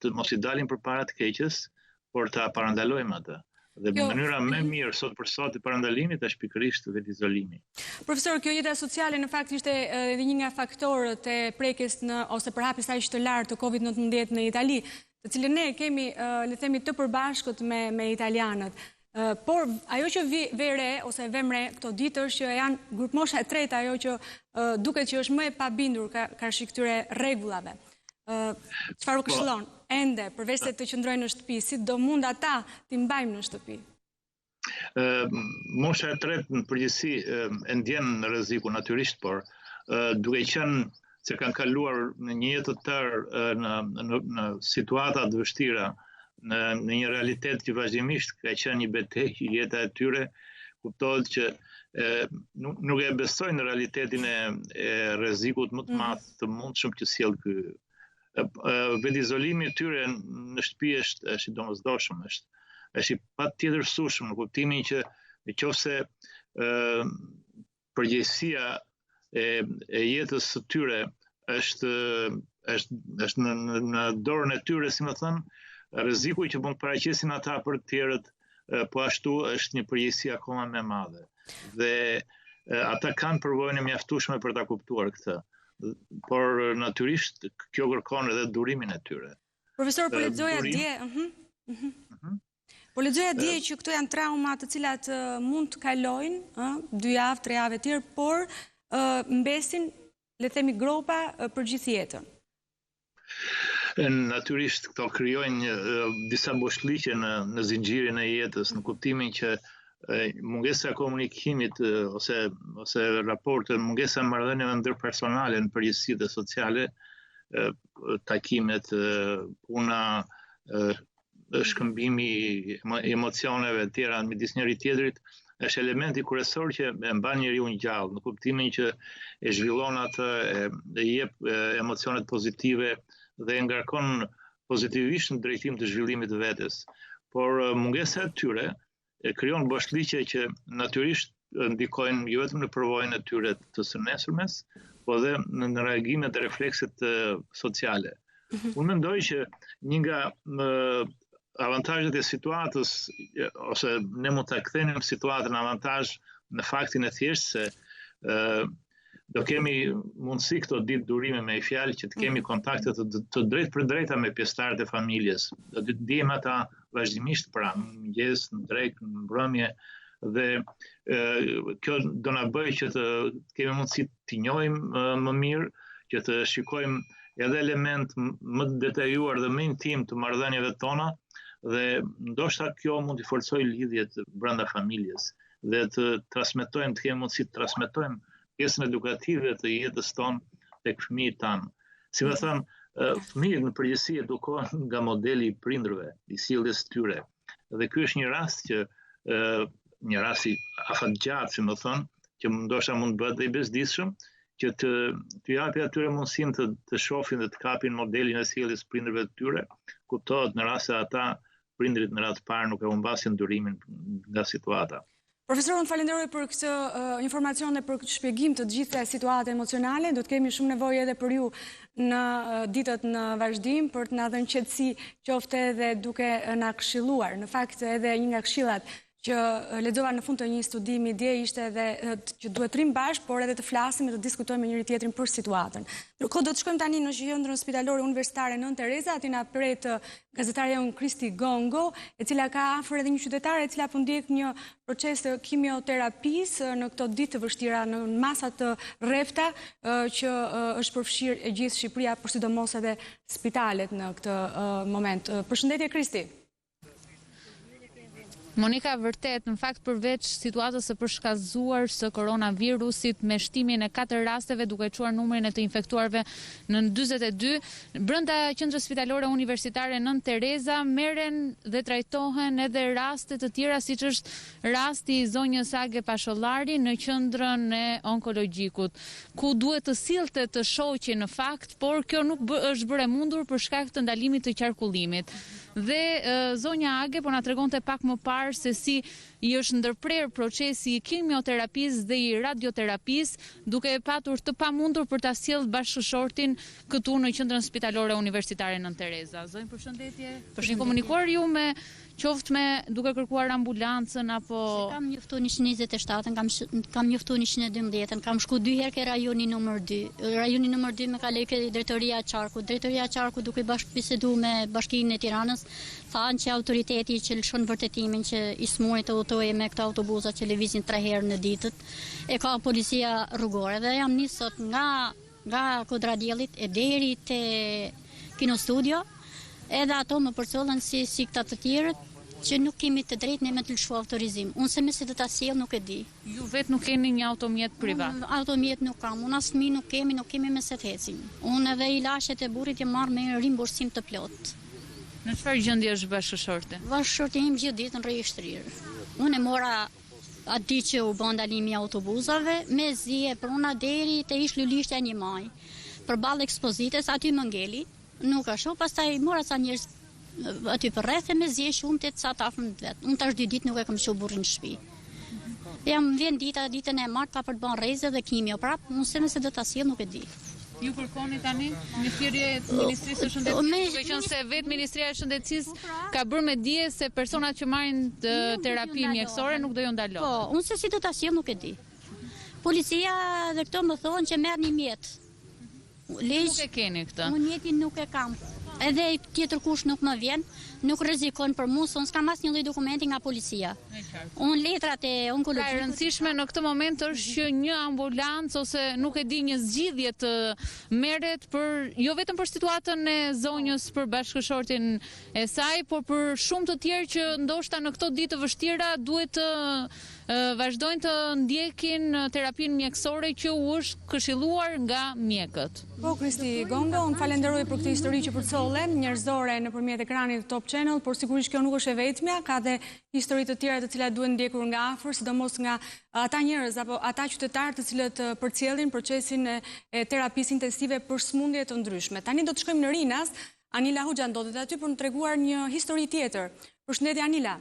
të mos i dalim përpara të keqes, por ta parandalojmë atë. Dhe mënyra më mirë sot për sot e parandalimit është pikërisht vetizolimi. Profesor, kjo jeta sociale në fakt ishte edhe një nga faktorët e prekjes ose përhapjes aq të lartë të COVID-19 në Itali, të cilën ne kemi, le të themi, të përbashkët me italianët. Por ajo që vere ose vemre këto ditë është që janë grupmosha e tretë ajo që duket që është më e pabindur karshi këtyre rregullave. Çfarë u këshillon? Ende, përveç se të qëndrojnë në shtëpi, si do mund ata t'i mbajmë në shtëpi? Mosha e tretë në përgjithësi e ndjen në rreziku natyrisht, por duke qenë se kanë kaluar në një jetë të tërë në situata të vështira, në një realitet që vazhdimisht ka qenë një betejë jeta e tyre, kuptohet që nuk e besojnë në realitetin e rrezikut më të madh të mundshëm që sjell ky. Vetizolimi i tyre në shtëpi është i domosdoshëm, është i patjetërsueshëm në kuptimin që nëse përgjegjësia e jetës së tyre është në dorën e tyre, si më thënë, rreziku që mund të paraqesin ata për të tjerët, po ashtu është një përgjegjësi akoma më e madhe. Dhe ata kanë përvojën e mjaftueshme për ta kuptuar këtë. Por natyrisht kjo kërkon edhe durimin e tyre. Profesor, po lexoja dje, po lexoja dje që këto janë trauma të cilat mund të kalojnë 2 javë, 3 javë tjerë, por mbesin, le të themi, gropa për gjithë jetën. Natyrisht këto krijojnë disa boshllëqe në zinxhirin e jetës, në kuptimin që mungesa e komunikimit ose raporte, mungesa e marrëdhënieve ndërpersonale në përgjithësi dhe sociale, takimet, puna, shkëmbimi emocioneve tjera midis njëri tjetrit, është elementi kryesor që e mban njeriu gjallë, në kuptimin që e zhvillon atë, e jep emocionet pozitive dhe e ngarkon pozitivisht në drejtim të zhvillimit të vetes. Por mungesa e tyre e krijon boshllëqe që natyrisht ndikojnë jo vetëm në përvojën e tyre të së nesërmes, po edhe në reagimet e reflekset sociale. Unë mendoj që një nga avantazhet e situatës, ose ne mund ta kthejmë situatën avantazh në faktin e thjeshtë se do kemi mundësi këto ditë durime me fjalë që të kemi kontakte të drejtë për drejta me pjesëtarët e familjes. Do të ndjejmë ata vazhdimisht pranë, në mëngjes, në drekë, në mbrëmje, dhe kjo do na bëjë që të kemi mundësi të njohim më mirë, që të shikojmë edhe element më të detajuar dhe më intim të marrëdhënieve tona, dhe ndoshta kjo mund të forcojë lidhjet brenda familjes dhe të transmetojmë, të kemi mundësi të transmetojmë pjesën edukative të jetës tonë tek fëmijët tanë. Si më thënë, fëmijët në përgjithësi edukohen nga modeli i prindërve, i sjelljes tyre. Dhe ky është një rast i afatgjatë, si më thënë, që ndoshta mund të bëhet i bezdisshëm, që të japi atyre mundësinë të shohin dhe të kapin modelin e sjelljes prindërve të tyre, kuptohet në rast se ata prindrit në radhë parë nuk e humbasin durimin nga situata. Profesor, unë falenderoj për këtë informacion dhe për këtë shpjegim të gjitha situatë emocionale. Do të kemi shumë nevojë edhe për ju në ditët në vazhdim për të na dhënë qetësi, qoftë edhe duke na këshilluar. Në fakt edhe një nga këshillat që lexova në fund të një studimi dje ishte edhe që duhet rrim bashkë, por edhe të flasim dhe të diskutojmë me njëri tjetrin për situatën. Ndërkohë do të shkojmë tani në qendrën spitalore universitare Nën Tereza, aty na pret gazetarja unë Kristi Gongo, e cila ka afër edhe një qytetare e cila po ndjek një proces të kimioterapisë në këto ditë të vështira në masa të rrefta që është përfshirë e gjithë Shqipëria, por sidomos edhe spitalet në këtë moment. Përshëndetje Kristi. Monika, vërtet, në fakt përveç situatës së përshkallëzuar së koronavirusit me shtimin e 4 rasteve duke çuar numrin e të infektuarve në 42, brenda qendrës spitalore universitare Nën Tereza merren dhe trajtohen edhe raste të tjera siç është rasti i zonjës Age Pashollari në qendrën e onkologjikut, ku duhet të sillte të shoqi në fakt, por kjo nuk është bërë mundur për shkak të ndalimit të qarkullimit. Dhe zonja Age po na tregonte pak më parë se si i është ndërprer procesi i kimioterapisë dhe i radioterapisë, duke patur të pamundur për ta sjellë bashkëshortin këtu në qendrën spitalore universitare Nën Tereza. Zonjë, përshëndetje. Keni komunikuar ju me qoftë me duke kërkuar ambulancën apo kam njoftuar 127-ën, kam njoftuar 112-ën, kam shku 2 herë ke rajoni numër 2. Rajoni numër 2 më ka lejë ke drejtoria e Qarkut. Drejtoria e Qarkut duke bashkëbiseduar me Bashkinë e Tiranës, thanë që autoriteti që lëshon vërtetimin që i smurit të udhëtoje me këto autobusa që lëvizin 3 herë në ditët, e ka policia rrugore dhe jam nisot nga Kodradjellit e deri te Kino Studio, edhe ato më përcollën si këta të tjerët që nuk kemi të drejtë ne me të lëshu autorizim. Unë se me se të ta sjell nuk e di. Ju vetë nuk keni një automjet privat? Automjet nuk kam, unë as fëmijë nuk kemi me se të ecim. Unë edhe i lashet e burrit jam marrë me rimbursim të plot. Në çfarë gjendje është bashkëshorti? Bashkëshorti im gjithë ditën rri i shtrirë. Unë e mora aty që u bën ndalimi i autobusave me zije prona deri te ish Lulishtja 1 maj. Përballë ekspozites aty më ngeli, nuk ashtu, pastaj mora sa njerëz aty për rreth e me zje shumë sa të afërm vet. Unë tash 2 ditë nuk e kam çu burrin në shtëpi. Jam vjen ditën e martë ka për të bën rrezë dhe kimio prap, unë se do ta sjell nuk e di. Ju kërkoni tani një thirrje të Ministrisë së Shëndetësisë, duke qenë se vetë Ministria e Shëndetësisë ka bërë me dije se personat që marrin terapi mjekësore nuk do ju ndalohen. Po, unë se si do ta sjell nuk e di. Policia dhe këto më thonë që merrni mjet. Nuk e keni këtë? Unë mjetin nuk e kam. Edhe tjetër kush nuk më vjen, nuk rrezikon për mua, unë s'kam asnjë lloj dokumenti nga policia. Unë letrat e onkologjikut. E rëndësishme në këtë moment është që një ambulancë ose nuk e di një zgjidhje të merret për jo vetëm për situatën e zonjës për bashkëshortin e saj, por për shumë të tjerë që ndoshta në këto ditë të vështira duhet të vazhdojnë të ndjekin terapinë mjekësore që u është këshilluar nga mjekët. Po, Kristi Gongo, unë falenderoj për këtë histori që përcolle njerëzore nëpërmjet ekranit Top Channel, por sigurisht kjo nuk është e vetmja, ka dhe histori të tjera të cilat duhen ndjekur nga afër, sidomos nga ata njerëz apo ata qytetarë të cilët përcjellin procesin e terapisë intensive për smundje të ndryshme. Tani do të shkojmë në Rinas. Anila Hoxha ndodhet aty për të treguar një histori tjetër. Përshëndetje Anila.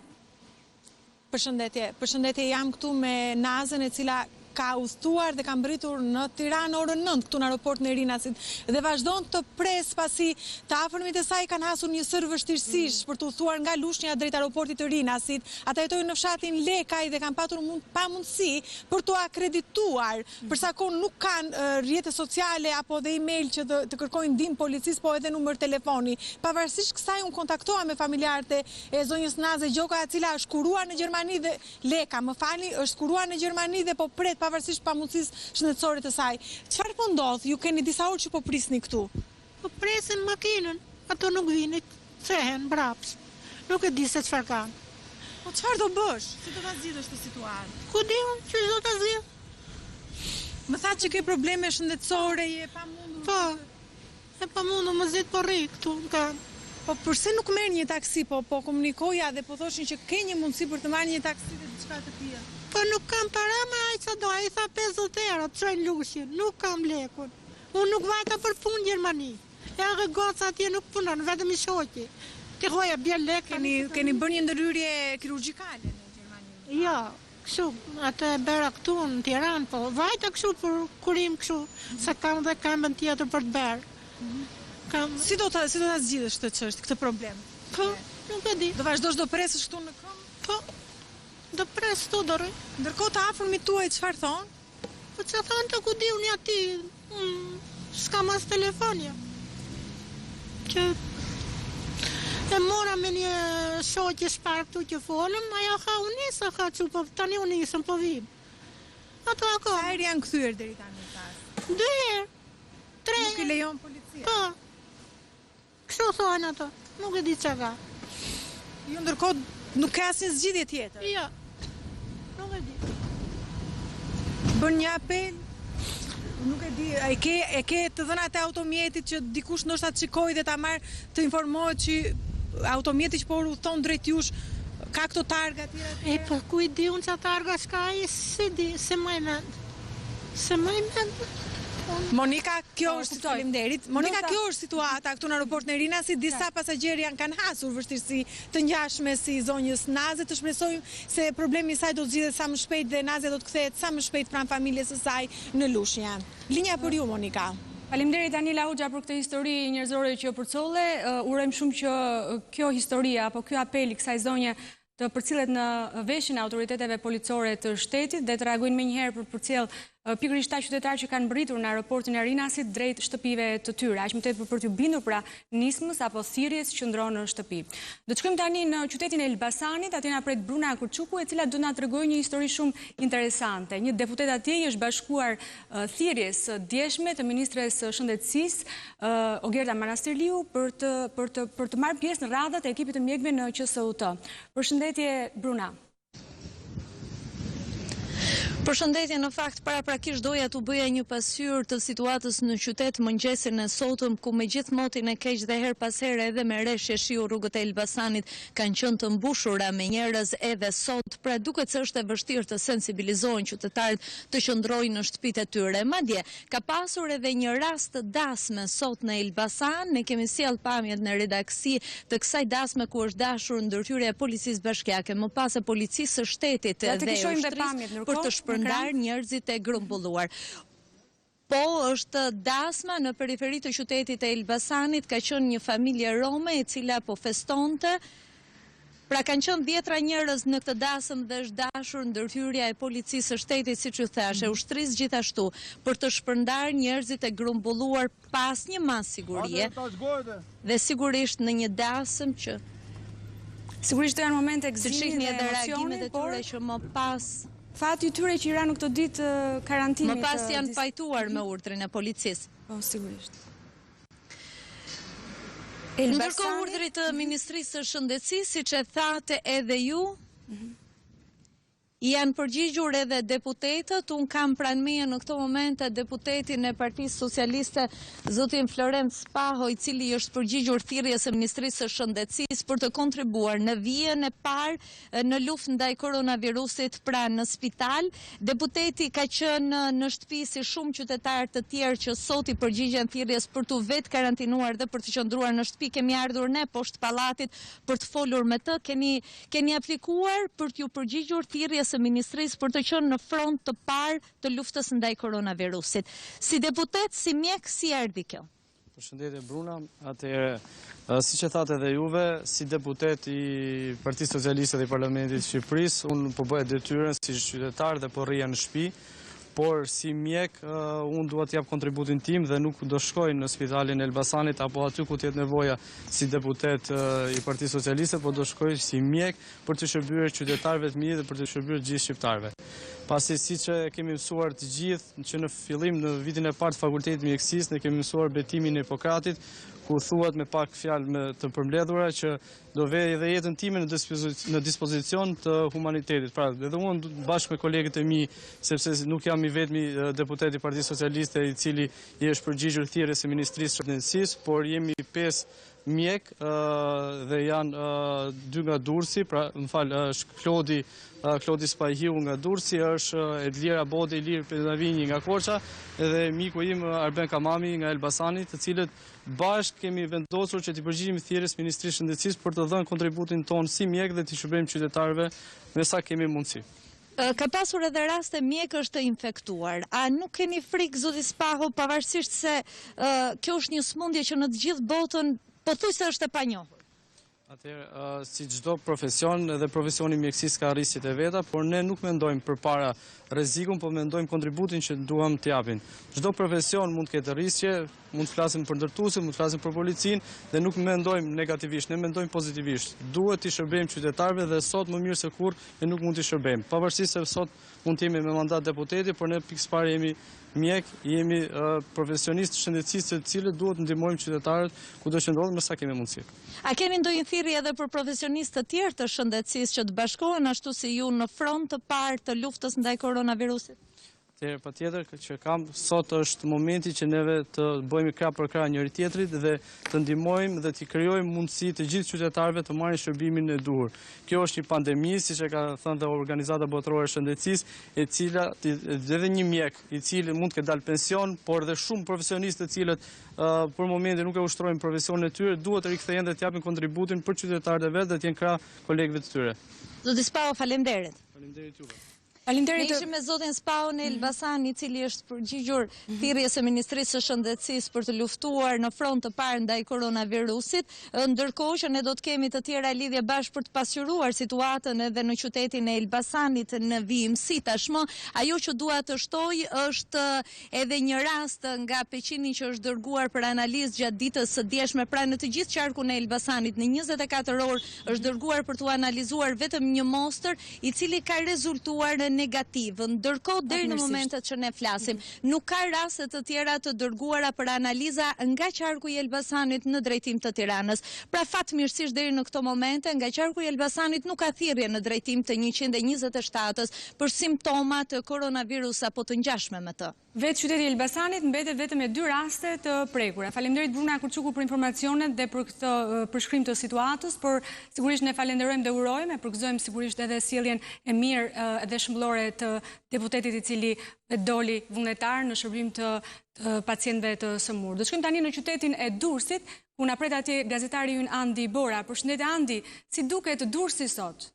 Përshëndetje, jam këtu me Nazën e cila ka udhëtuar dhe ka mbërritur në Tiranë orën 9 këtu në aeroportin e Rinasit dhe vazhdon të pres pasi të afërmit e saj kanë hasur një sër vështirësish për të udhëtuar nga Lushnja drejt aeroportit të Rinasit. Ata jetojnë në fshatin Lekaj dhe kanë patur pamundësi për të akredituar, për sa kohë nuk kanë rrjete sociale apo dhe email që të kërkojnë ndihmë policisë, po edhe numër telefoni. Pavarësisht kësaj unë kontaktova me familjarët e zonjës Naze Gjoka, e cila është kuruar në Gjermani dhe Leka, më falni, është kuruar në Gjermani dhe po pret pavarësisht pamundësisë shëndetësore të saj. Çfarë po ndodh? Ju keni disa orë që po prisni këtu? Po presin makinën, ato nuk vini, thehen braps. Nuk e di se çfarë kanë. Po çfarë do bësh? Si do ta zgjidhësh këtë situatë? Ku di unë që do ta zgjidh? Më thatë që ke probleme shëndetësore, je pamundur. Po. E pamundur më zit po rri këtu kanë. Po përse nuk merr një taksi, po komunikoja dhe po thoshin që ke një mundësi për të marrë një taksi dhe diçka të tillë. Po nuk kam para me aq sa do, ai tha 50 euro, të çojnë Lushin, nuk kam lekun. Unë nuk vajta për punë në Gjermani. Ja rë goca atje nuk punon, vetëm i shoqi. Ti hoja bie lek. Keni bërë një ndërhyrje kirurgjikale në Gjermani? Jo, kështu, atë e bera këtu në Tiranë, po vajta kështu për kurim kështu, se kam dhe kamën tjetër për të berë. Si do ta zgjidhësh këtë çështje, këtë problem? Po, nuk e di. Do vazhdosh do presësh këtu në këmbë? Po, do pres këtu do rri. Ndërkohë të afërmit tuaj çfarë thonë? Po që thonë të ku diuni aty, s'ka mas telefonja. Që e mora me një shoqë shpar këtu që folëm, ajo ka unisë, ka që po tani unisën po vim. Ato ako. Sa herë janë kthyer deri tani pas? 2 herë, 3. Nuk i lejon policia? Po. Kështu thonë ato, nuk e di çka ka. Jo, ndërkohë nuk ka asnjë zgjidhje tjetër. Jo. Nuk e di. Bën një apel. Nuk e di, e ke të dhënat e automjetit që dikush ndoshta të shikojë dhe ta marrë të informohet që automjeti që po udhton drejt jush ka këto targa tjera? E po ku i di unë që targa s'ka ai, se di, se më i mend. Se më i mend. Monika, kjo është faleminderit. Monika, kjo është situata këtu në aeroportin e Rinasit. Disa pasagerë kanë hasur vështirësi të ngjashme si zonjës Naze. Të shpresojmë se problemi i saj do të zgjidhet sa më shpejt dhe Naze do të kthehet sa më shpejt pranë familjes së saj në Lushnjë. Linja për ju, Monika. Faleminderit Daniela Hoxha për këtë histori njerëzore që përcolle. Urojmë shumë që kjo histori apo ky apel i kësaj zonje të përcillet në veshin e autoriteteve policore të shtetit dhe të reagojnë menjëherë për përcjell pikërisht ata qytetarë që kanë mbërritur në aeroportin e Rinasit drejt shtëpive të tyre, aq më tepër për t'u bindur pra nismës apo thirrjes që ndron në shtëpi. Do të shkojmë tani në qytetin e Elbasanit, atje na pret Bruna Kurçuku, e cila do na tregojë një histori shumë interesante. Një deputet atje i është bashkuar thirrjes së djeshme të ministres së shëndetësisë Ogerta Manastirliu për të marrë pjesë në radhat e ekipit të mjekëve në QSUT. Përshëndetje Bruna. Përshëndetje, në fakt paraprakisht doja t'u bëja një pasqyrë të situatës në qytet mëngjesin e sotëm, ku me gjithë motin e keq dhe her pas here edhe me reshje shiu rrugët e Elbasanit kanë qenë të mbushura me njerëz edhe sot, pra duket se është e vështirë të sensibilizohen qytetarët të qëndrojnë në shtëpitë e tyre. Madje ka pasur edhe një rast të dasme sot në Elbasan, ne kemi sjell pamjet në redaksi të kësaj dasme ku është dashur ndërhyrja e policisë bashkiake, më pas e policisë së shtetit dhe ushtrisë për të shpërndar njerëzit e grumbulluar. Po, është dasma në periferi të qytetit e Elbasanit, ka qenë një familje rome e cila po festonte. Pra kanë qenë 10 njerëz në këtë dasëm dhe është dashur ndërhyrja e policisë së shtetit, siç u thash, e ushtrisë gjithashtu, për të shpërndar njerëzit e grumbulluar pas një mas sigurie. Dhe sigurisht në një dasëm që sigurisht janë momente gëzimi dhe reagimet e tyre që më pas fati tyre që i ra në këtë ditë karantinit. Më pas janë pajtuar me urdhrin e policisë. Po, sigurisht. Ndërkohë urdhri të Ministrisë së Shëndetësisë, siç e thatë edhe ju, janë përgjigjur edhe deputetët. Unë kam pranë meje në këto momente deputetin e Partisë Socialiste, zotin Florent Spaho, i cili është përgjigjur thirrjes së Ministrisë së Shëndetësisë për të kontribuar në vijën e parë në luftë ndaj koronavirusit pra në spital. Deputeti ka qenë në shtëpi si shumë qytetarë të tjerë që sot i përgjigjen thirrjes për të vetë karantinuar dhe për të qëndruar në shtëpi. Kemi ardhur ne poshtë pallatit për të folur me të. Keni aplikuar për t'ju përgjigjur thirrjes së ministrisë për të qenë në front të parë të luftës ndaj koronavirusit. Si deputet, si mjek, si erdhi kjo? Përshëndetje Bruna, atëherë, siç e thatë edhe juve, si deputet i Partisë Socialiste dhe i Parlamentit të Shqipërisë, unë po bëja detyrën si qytetar dhe po rrija në shtëpi. Por si mjek, unë duhet t'jap kontributin tim dhe nuk do shkoj në spitalin e Elbasanit apo aty ku t'jetë nevoja si deputet i Partisë Socialiste, po do shkoj si mjek për të shërbyer qytetarëve të mi dhe për të shërbyer gjithë shqiptarëve. Pasi si që kemi mësuar të gjithë që në fillim në vitin e parë të fakultetit mjekësisë, ne kemi mësuar betimin e Hipokratit, ku thuhet me pak fjalë të përmbledhura që do vej edhe jetën time në dispozicion të humanitetit. Pra, edhe unë bashkë me kolegët e mi, sepse nuk jam i vetmi deputet i Partisë Socialiste i cili i është përgjigjur thirrjes së Ministrisë së Shëndetësisë, por jemi 5 mjek dhe janë 2 nga Durrësi, pra më fal, është Klodi Spajhiu nga Durrësi, është Edliera Bode Ilir Pedavinji nga Korça dhe miku im Arben Kamami nga Elbasani, të cilët bashkë kemi vendosur që t'i përgjigjemi thirrjes Ministrisë së Shëndetësisë për të dhënë kontributin tonë si mjek dhe t'i shërbejmë qytetarëve me sa kemi mundësi. Ka pasur edhe raste mjekësh të infektuar. A nuk keni frikë, zoti Spaho, pavarësisht se kjo është një sëmundje që në të gjithë botën pothuajse është e panjohur? Atëherë, si çdo profesion, edhe profesioni mjekësisë ka rrisjet e veta, por ne nuk mendojmë përpara rrezikun, por mendojmë kontributin që duam të japin. Çdo profesion mund të ketë rrisje, mund të flasim për ndërtuesit, mund të flasim për policinë dhe nuk mendojmë negativisht, ne mendojmë pozitivisht. Duhet të shërbejmë qytetarëve dhe sot më mirë se kur ne nuk mund të shërbejmë. Pavarësisht se sot mund të jemi me mandat deputeti, por ne pikë parë jemi mjek, jemi profesionistë shëndetësisë të cilët duhet ndihmojmë qytetarët kudo që ndodhen me sa kemi mundësi. A keni ndonjë thirrje edhe për profesionistë të tjerë të shëndetësisë që të bashkohen ashtu si ju në front të parë të luftës ndaj koronavirusit? Patjetër që kam, sot është momenti që neve të bëjmë krah për krah njëri tjetrit dhe të ndihmojmë dhe të krijojmë mundësi të gjithë qytetarëve të marrin shërbimin e duhur. Kjo është një pandemi, siç e ka thënë dhe Organizata Botërore e Shëndetësisë, e cila edhe një mjek i cili mund të ketë dalë pension, por edhe shumë profesionistë të cilët për momentin nuk e ushtrojnë profesionin e tyre, duhet të rikthehen dhe të japin kontributin për qytetarët e vetë dhe të jenë krah kolegëve të tyre. Zoti Spaho, faleminderit. Faleminderit juve. Ne ishim me zotin Spaho në Elbasani, i cili është përgjigjur thirrjes së Ministrisë së Shëndetësisë për të luftuar në front të parë ndaj koronavirusit, ndërkohë që ne do të kemi të tjera lidhje bashkë për të pasqyruar situatën edhe në qytetin e Elbasanit në vijimsi tashmë. Ajo që dua të shtoj është edhe një rast nga peqini që është dërguar për analizë gjatë ditës së djeshme, pra në të gjithë qarkun e Elbasanit në 24 orë është dërguar për të analizuar vetëm një mostër, i cili ka rezultuar negativ. Ndërkohë deri në momentet që ne flasim, nuk ka raste të tjera të dërguara për analiza nga qarku i Elbasanit në drejtim të Tiranës. Pra fatmirësisht deri në këto momente nga qarku i Elbasanit nuk ka thirrje në drejtim të 127-ës për simptoma të koronavirus apo të ngjashme me të. Vetë qyteti i Elbasanit mbetet vetëm me 2 raste të prekura. Faleminderit Bruna Kurçuku për informacionet dhe për këtë përshkrim të situatës, por sigurisht ne falenderojmë dhe urojmë, e përgëzojmë sigurisht edhe sjelljen e mirë dhe shëmbëllore të deputetit i cili doli vullnetar në shërbim të pacientëve të sëmurë. Do shkojmë tani në qytetin e Durrësit, ku na pret atje gazetari ynë Andi Bora. Përshëndetje Andi, si duket Durrësi sot?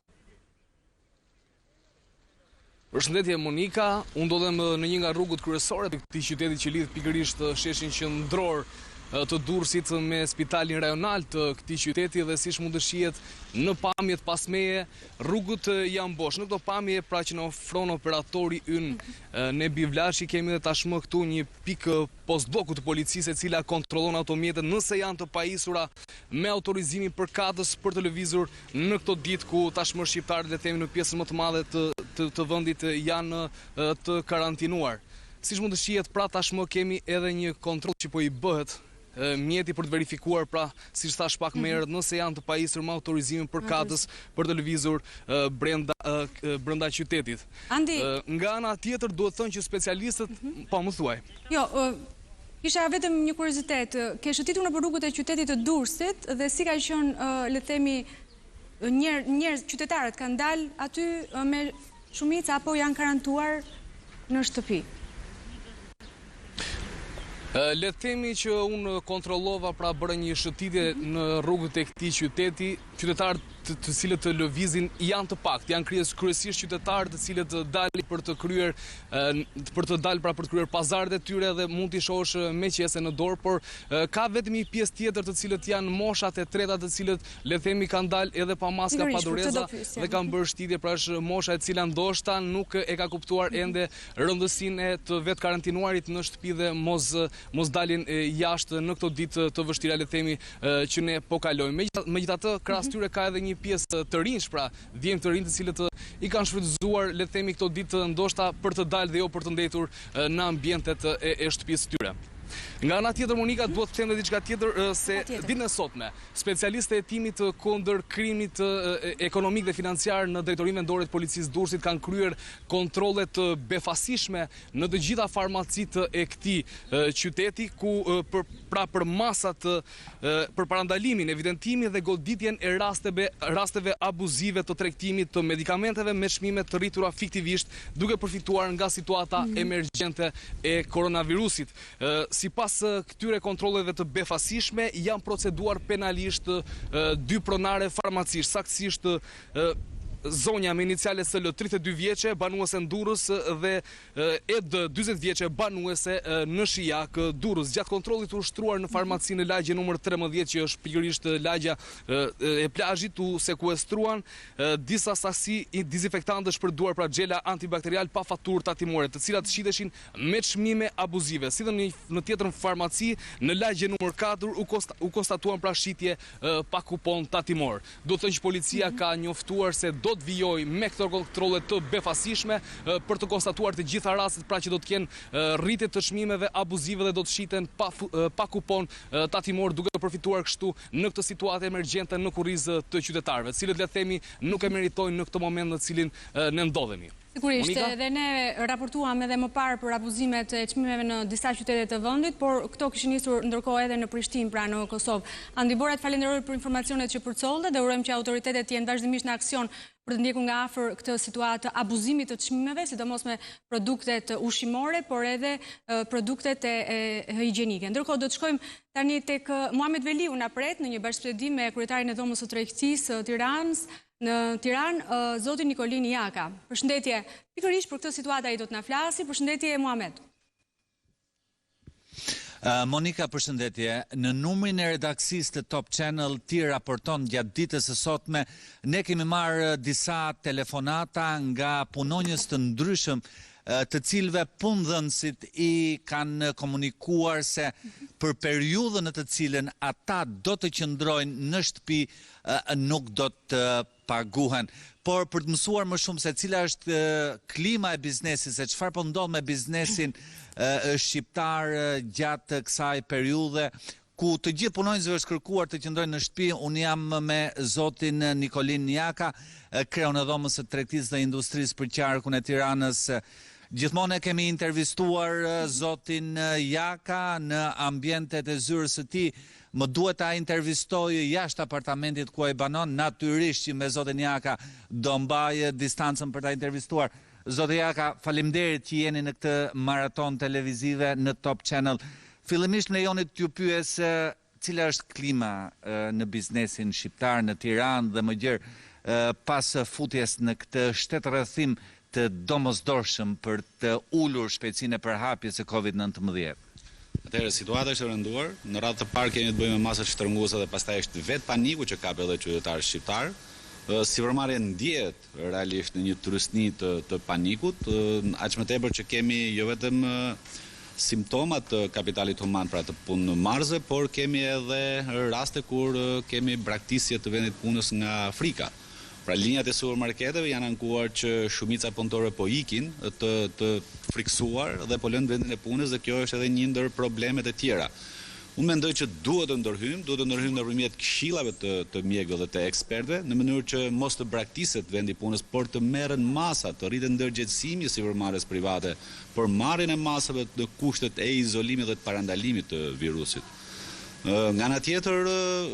Përshëndetje Monika, unë ndodhem në një nga rrugët kryesore të këtij qyteti që lidh pikërisht sheshin qendror të Durrësit me spitalin rajonal të këtij qyteti dhe siç mund të shihet në pamjet pasmeje, rrugët janë bosh. Në këto pamje pra që na ofron operatori ynë ne Bivlashi, kemi edhe tashmë këtu një pikë postbloku të policisë e cila kontrollon automjetet nëse janë të pajisura me autorizimin përkatës për të lëvizur në këto ditë ku tashmë shqiptarët le të themi në pjesën më të madhe të vendit janë të karantinuar. Siç mund të shihet pra tashmë kemi edhe një kontroll që po i bëhet mjeti për të verifikuar pra siç thash pak më herët nëse janë të pajisur me autorizimin përkatës për të lëvizur brenda qytetit. Andi, nga ana tjetër duhet thënë që specialistët po më thuaj. Jo, isha vetëm një kuriozitet. Ke shëtitur nëpër rrugët e qytetit të Durrësit dhe si ka qenë le të themi njerëz qytetarët kanë dalë aty me shumica apo janë karantuar në shtëpi? Le të themi që unë kontrollova pra bëra një shëtitje në rrugët e këtij qyteti. Qytetarët të cilët të lëvizin janë të pakët, janë kryesisht qytetarë të cilët dalin për të kryer për të kryer pazarët e tyre dhe mund t'i shohësh me qese në dorë, por ka vetëm një pjesë tjetër të cilët janë moshat e treta të cilët le të themi kanë dalë edhe pa maska, pa dureza dhe kanë bërë shëtitje, pra është mosha e cila ndoshta nuk e ka kuptuar ende rëndësinë e të vetë karantinuarit në shtëpi dhe mos dalin jashtë në këto ditë të vështira le të themi që ne po kalojmë. Megjithatë, krahas tyre ka edhe një pjesë të rinj, pra djem të rinj të cilët i kanë shfrytëzuar le të themi këto ditë ndoshta për të dalë dhe jo për të ndetur në ambientet e shtëpisë tyre. Nga ana tjetër Monika, duhet të them edhe diçka tjetër se ditën e sotme specialistët e timit kundër krimit ekonomik dhe financiar në Drejtorinë Vendore të Policisë Durrësit kanë kryer kontrolle të befasishme në të gjitha farmacitë e këtij qyteti ku për masat për parandalimin, evidentimin dhe goditjen e rasteve abuzive të tregtimit të medikamenteve me çmime të rritura fiktivisht duke përfituar nga situata emergjente e koronavirusit. Sipas këtyre kontrolleve të befasishme janë proceduar penalisht 2 pronare farmacisht, saktësisht zonja me iniciale SL 32 vjeçe, banuese në Durrës dhe Ed 40 vjeçe, banuese në Shijak, Durrës. Gjatë kontrollit u shtruar në farmacinë lagje numër 13, që është pikërisht lagja e plazhit, u sekuestruan disa saksi dezinfektantësh për duar, pra xhela antibakterial pa faturë tatimore, të cilat shiteshin me çmime abuzive. Si dhe në tjetër farmaci, në lagje numër 4 u konstatuan pra shitje pa kupon tatimor. Do të thënë që policia ka njoftuar se do të vijojë me këto kontrolle të befasishme për të konstatuar të gjitha rastet, pra që do të kenë rritje të çmimeve abuzive dhe do të shiten pa kupon tatimor, duke përfituar kështu në këtë situatë emergjente në kurrizë të qytetarëve, cilët le të themi nuk e meritojnë në këtë moment në cilin ne ndodhemi. Sigurisht, dhe ne raportuam edhe më parë për abuzimet e çmimeve në disa qytete të vendit, por këto kishin nisur ndërkohë edhe në Prishtinë, pra në Kosovë. Andi Bora, falenderoj për informacionet që përcollë dhe urojmë që autoritetet të jenë vazhdimisht në aksion për të ndjekur nga afër këtë situatë të abuzimit të çmimeve, sidomos me produktet ushqimore, por edhe produktet higjienike. Ndërkohë do të shkojmë tani tek Muhamet Veliu na pret në një bashkëbisedim me kryetarin e Dhomës së Tregtisë së Tiranës në Tiranë, zotin Nikolin Jaka. Përshëndetje, pikërisht për këtë situatë ai do të na flasi. Përshëndetje Muhamet. Monika, përshëndetje. Në numrin e redaksisë të Top Channel ti raporton gjatë ditës së sotme, ne kemi marrë disa telefonata nga punonjës të ndryshëm të cilëve punëdhënësit i kanë komunikuar se për periudhën në të cilën ata do të qëndrojnë në shtëpi nuk do të paguhen. Por për të mësuar më shumë se cila është klima e biznesit, se çfarë po ndodh me biznesin shqiptar gjatë kësaj periudhe, ku të gjithë punonjësve është kërkuar të qëndrojnë në shtëpi, unë jam me zotin Nikolin Jaka, kreun e Dhomës së Tregtisë dhe Industrisë për qarkun e Tiranës. Gjithmonë e kemi intervistuar zotin Jaka në ambientet e zyrës së tij. Më duhet ta intervistoj jashtë apartamentit ku ai banon, natyrisht që me zotin Jaka do mbaj distancën për ta intervistuar. Zotin Jaka, faleminderit që jeni në këtë maraton televizive në Top Channel. Fillimisht më lejoni t'ju pyes cila është klima në biznesin shqiptar në Tiranë dhe më gjerë pas futjes në këtë shtetërrethim të domosdoshëm për të ulur shpejtësinë e përhapjes së Covid-19. Atëherë, situata është e rënduar. Në radhë të parë kemi të bëjmë me masat shtrënguese dhe pastaj është vetë paniku që kap edhe qytetarët shqiptar. Sipërmarrja ndjehet realisht në një trysni të panikut, aq më tepër që kemi jo vetëm simptomat të kapitalit human, pra të punëmarrësve, por kemi edhe raste kur kemi braktisje të vendit punës nga Afrika. Pra linjat e supermarketeve janë ankuar që shumica punëtorë po ikin të friksuar dhe po lënë vendin e punës, dhe kjo është edhe një ndër problemet e tjera. Unë mendoj që duhet të ndërhyjmë nëpërmjet këshillave të mjekëve dhe të ekspertëve, në mënyrë që mos të braktiset vendi punës, por të merren masa, të rritet ndërgjegjësimi i supermarketeve private për marrjen e masave të kushtet e izolimit dhe të parandalimit të virusit. Nga ana tjetër,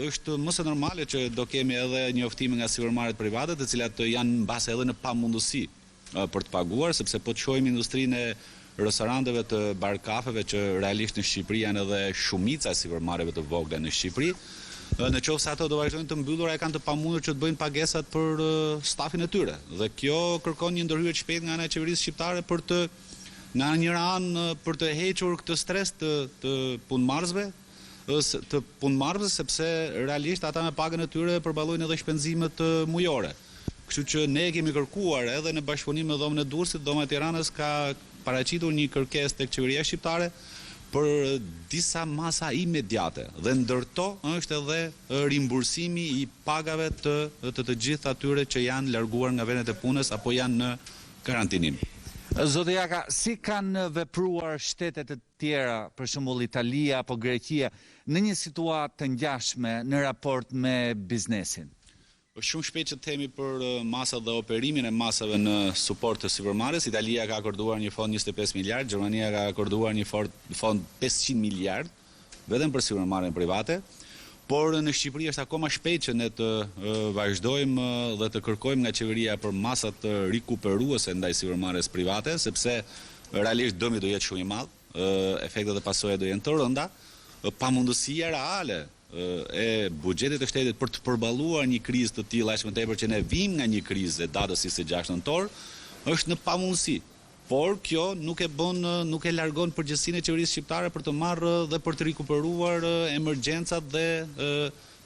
është më së normale që do kemi edhe njoftime nga supermarketet private, të cilat janë mbase edhe në pamundësi për të paguar, sepse po të shohim industrinë e restoranteve të barkafeve që realisht në Shqipëri janë edhe shumica e supermarketeve të vogla në Shqipëri. Në qoftë se ato do vazhdojnë të mbyllura, e kanë të pamundur që të bëjnë pagesat për stafin e tyre. Dhe kjo kërkon një ndërhyrje të shpejtë nga ana e qeverisë shqiptare për të, nga njëra anë, për të hequr këtë stres të punëmarrësve, sepse realisht ata me pagën e tyre përballojnë edhe shpenzimet mujore. Kështu që ne kemi kërkuar edhe në bashkëpunim me Dhomën e Durrësit, Dhoma e Tiranës ka paraqitur një kërkesë tek qeveria shqiptare për disa masa imediate, dhe ndërto është edhe rimbursimi i pagave të gjithë atyre që janë larguar nga vendet e punës apo janë në karantinim. Zotë Jaka, si kanë vepruar shtetet të tjera, për shembull Italia apo Greqia, në një situatë të ngjashme në raport me biznesin? Është shumë shpejt që të themi për masat dhe operimin e masave në suport të supermarketës. Italia ka akorduar një fond 25 miliard, Gjermania ka akorduar një fond 500 miliard, vetëm për supermarketet private. Por në Shqipëri është akoma shpejt që ne të vazhdojmë dhe të kërkojmë nga qeveria për masat rikuperuese ndaj supermarketeve private, sepse realisht dëmi do jetë shumë i madh, efektet e pasojave do jenë të rënda, pamundësia reale e buxhetit të shtetit për të përballuar një krizë të tillë, aq më tepër që ne vim nga një krizë e datës 26 nëntor, është në pamundësi. Por kjo nuk e largon përgjegjësinë e qeverisë shqiptare për të marrë dhe për të rikuperuar emergjencat dhe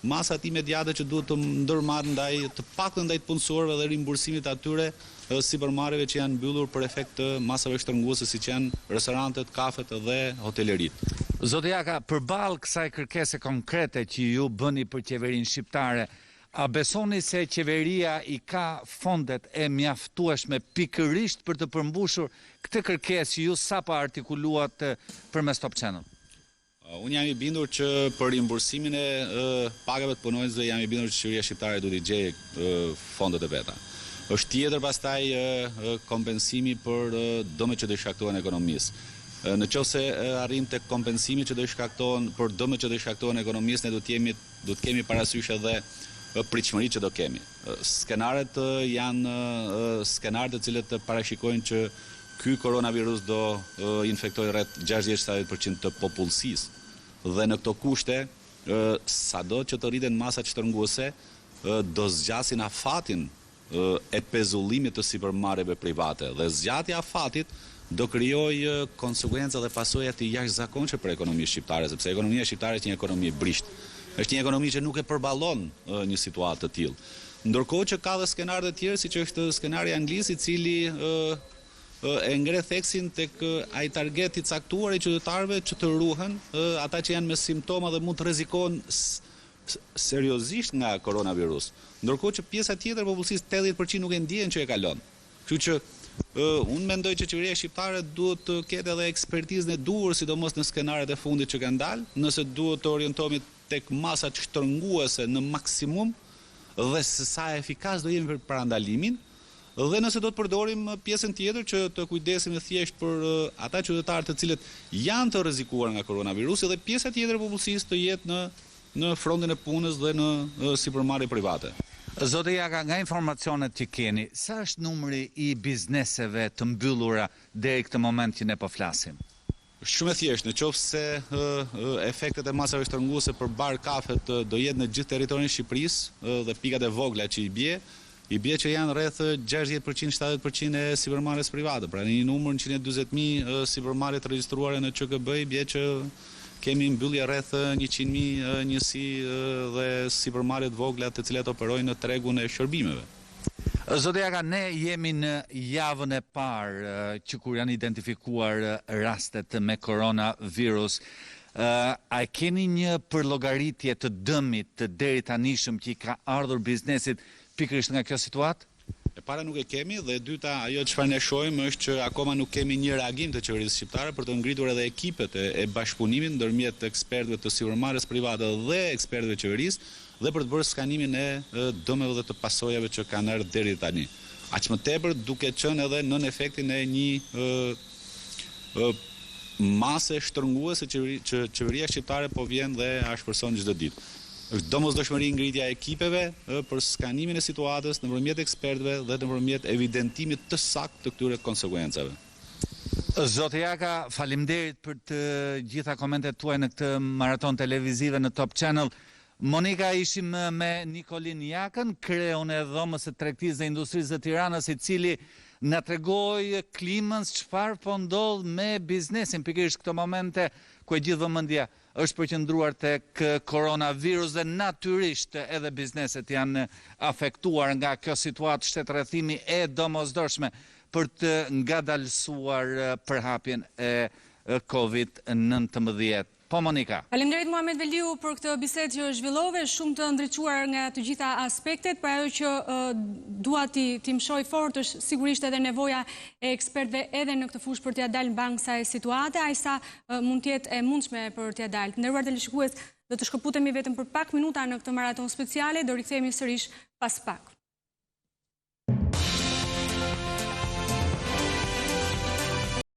masat imediate që duhet të ndërmarrë ndaj të paktën ndaj të punësorëve dhe rimbursimit atyre sipërmarrjeve që janë mbyllur për efekt të masave shtrënguese siç janë restorantet, kafet dhe hoteleritë. Zoti Jaka, përballë kësaj kërkese konkrete që ju bëni për qeverinë shqiptare, a besoni se qeveria i ka fondet e mjaftueshme pikërisht për të përmbushur këtë kërkesë që ju sapo artikuluat përmes Top Channel? Unë jam i bindur që për rimbursimin e pagave të punonjësve jam i bindur që qeveria shqiptare duhet i gjejë fondet e veta. Është tjetër pastaj kompensimi për dëmet që do i shkaktohen ekonomisë. Në qoftë se arrim tek kompensimi që do i shkaktohen për dëmet që do i shkaktohen ekonomisë, ne do të kemi parasysh edhe pritshmëritë që do kemi. Skenaret janë skenaret të cilët parashikojnë që ky koronavirus do infektojë rreth 60-70% të popullsisë. Dhe në këto kushte, sado që të rriten masat shtrënguese, do zgjasin afatin e pezullimit të sipërmarrjeve private. Dhe zgjatja e afatit do krijojë konsekuenca dhe pasoja të jashtëzakonshme për ekonominë shqiptare, sepse ekonomia shqiptare është një ekonomi brisht. Është një ekonomi që nuk e përballon një situatë të tillë. Ndërkohë që ka dhe skenarë të tjerë, siç është skenari anglis, i cili e ngre theksin tek ai target i caktuar i qytetarëve që të ruhen, ata që janë me simptoma dhe mund të rrezikohen seriozisht nga koronavirus. Ndërkohë që pjesa tjetër e popullsisë 80% nuk e ndjen që e kalon. Kështu që unë mendoj që qeveria shqiptare duhet të ketë edhe ekspertizën e duhur, sidomos në skenaret e fundit që kanë dalë, nëse duhet të orientohemi tek masat shtrënguese në maksimum dhe se sa efikas do jemi për parandalimin, dhe nëse do të përdorim pjesën tjetër që të kujdesim thjesht për ata qytetarë të cilët janë të rrezikuar nga koronavirusi dhe pjesa tjetër e popullsisë të jetë në frontin e punës dhe në sipërmarrje private. Zoti Jaka, nga informacionet që keni, sa është numri i bizneseve të mbyllura deri këtë moment që ne po flasim? Shumë e thjeshtë, në qoftë se efektet e masave shtrënguese për bar kafet do jetë në gjithë territorin e Shqipërisë dhe pikat e vogla që i bie që janë rreth 60-70% e sipërmarrjes private. Pra në një numër 140.000 sipërmarrje të regjistruara në QKB i bie që kemi mbyllje rreth 100.000 njësi dhe sipërmarrje të vogla të cilat operojnë në tregun e shërbimeve. Zoti Jaka, ne jemi në javën e parë që kur janë identifikuar rastet me koronavirus. A keni një përllogaritje të dëmit deri tanishëm që i ka ardhur biznesit pikërisht nga kjo situatë? E para nuk e kemi dhe e dyta ajo çfarë ne shohim është që akoma nuk kemi një reagim të qeverisë shqiptare për të ngritur edhe ekipet e bashkëpunimit ndërmjet ekspertëve të sipërmarrjes private dhe ekspertëve të qeverisë dhe për të bërë skanimin e dëmeve dhe të pasojave që kanë ardhur deri tani. Aq më tepër duke qenë edhe nën efektin e një mase shtrënguese që qeveria shqiptare po vjen dhe ashpërson çdo ditë. Është domosdoshmëri ngritja e ekipeve për skanimin e situatës nëpërmjet ekspertëve dhe nëpërmjet evidentimit të saktë të këtyre konsekuencave. Zoti Jaka, faleminderit për të gjitha komentet tuaj në këtë maraton televizive në Top Channel. Monika, ishim me Nikolin Jakën, kreun e dhomës së tregtisë dhe industrisë të Tiranës, i cili na tregoi klimën çfarë po ndodh me biznesin pikërisht këto momente ku e gjithë vëmendja është përqendruar tek koronavirus dhe natyrisht edhe bizneset janë afektuar nga kjo situatë shtetërrethimi e domosdoshme për të ngadalësuar përhapjen e COVID-19. Po, Monika. Faleminderit Muhamet Veliu për këtë bisedë që zhvillove, shumë të ndriçuar nga të gjitha aspektet, por ajo që dua ti mshoj fort është sigurisht edhe nevoja e ekspertëve edhe në këtë fushë për t'ia dalë mban kësaj situate, ajsa mund të jetë e mundshme për t'ia dalë. Nderuar televizionistë, do të shkëputemi vetëm për pak minuta në këtë maraton speciale, do rikthehemi sërish pas pak.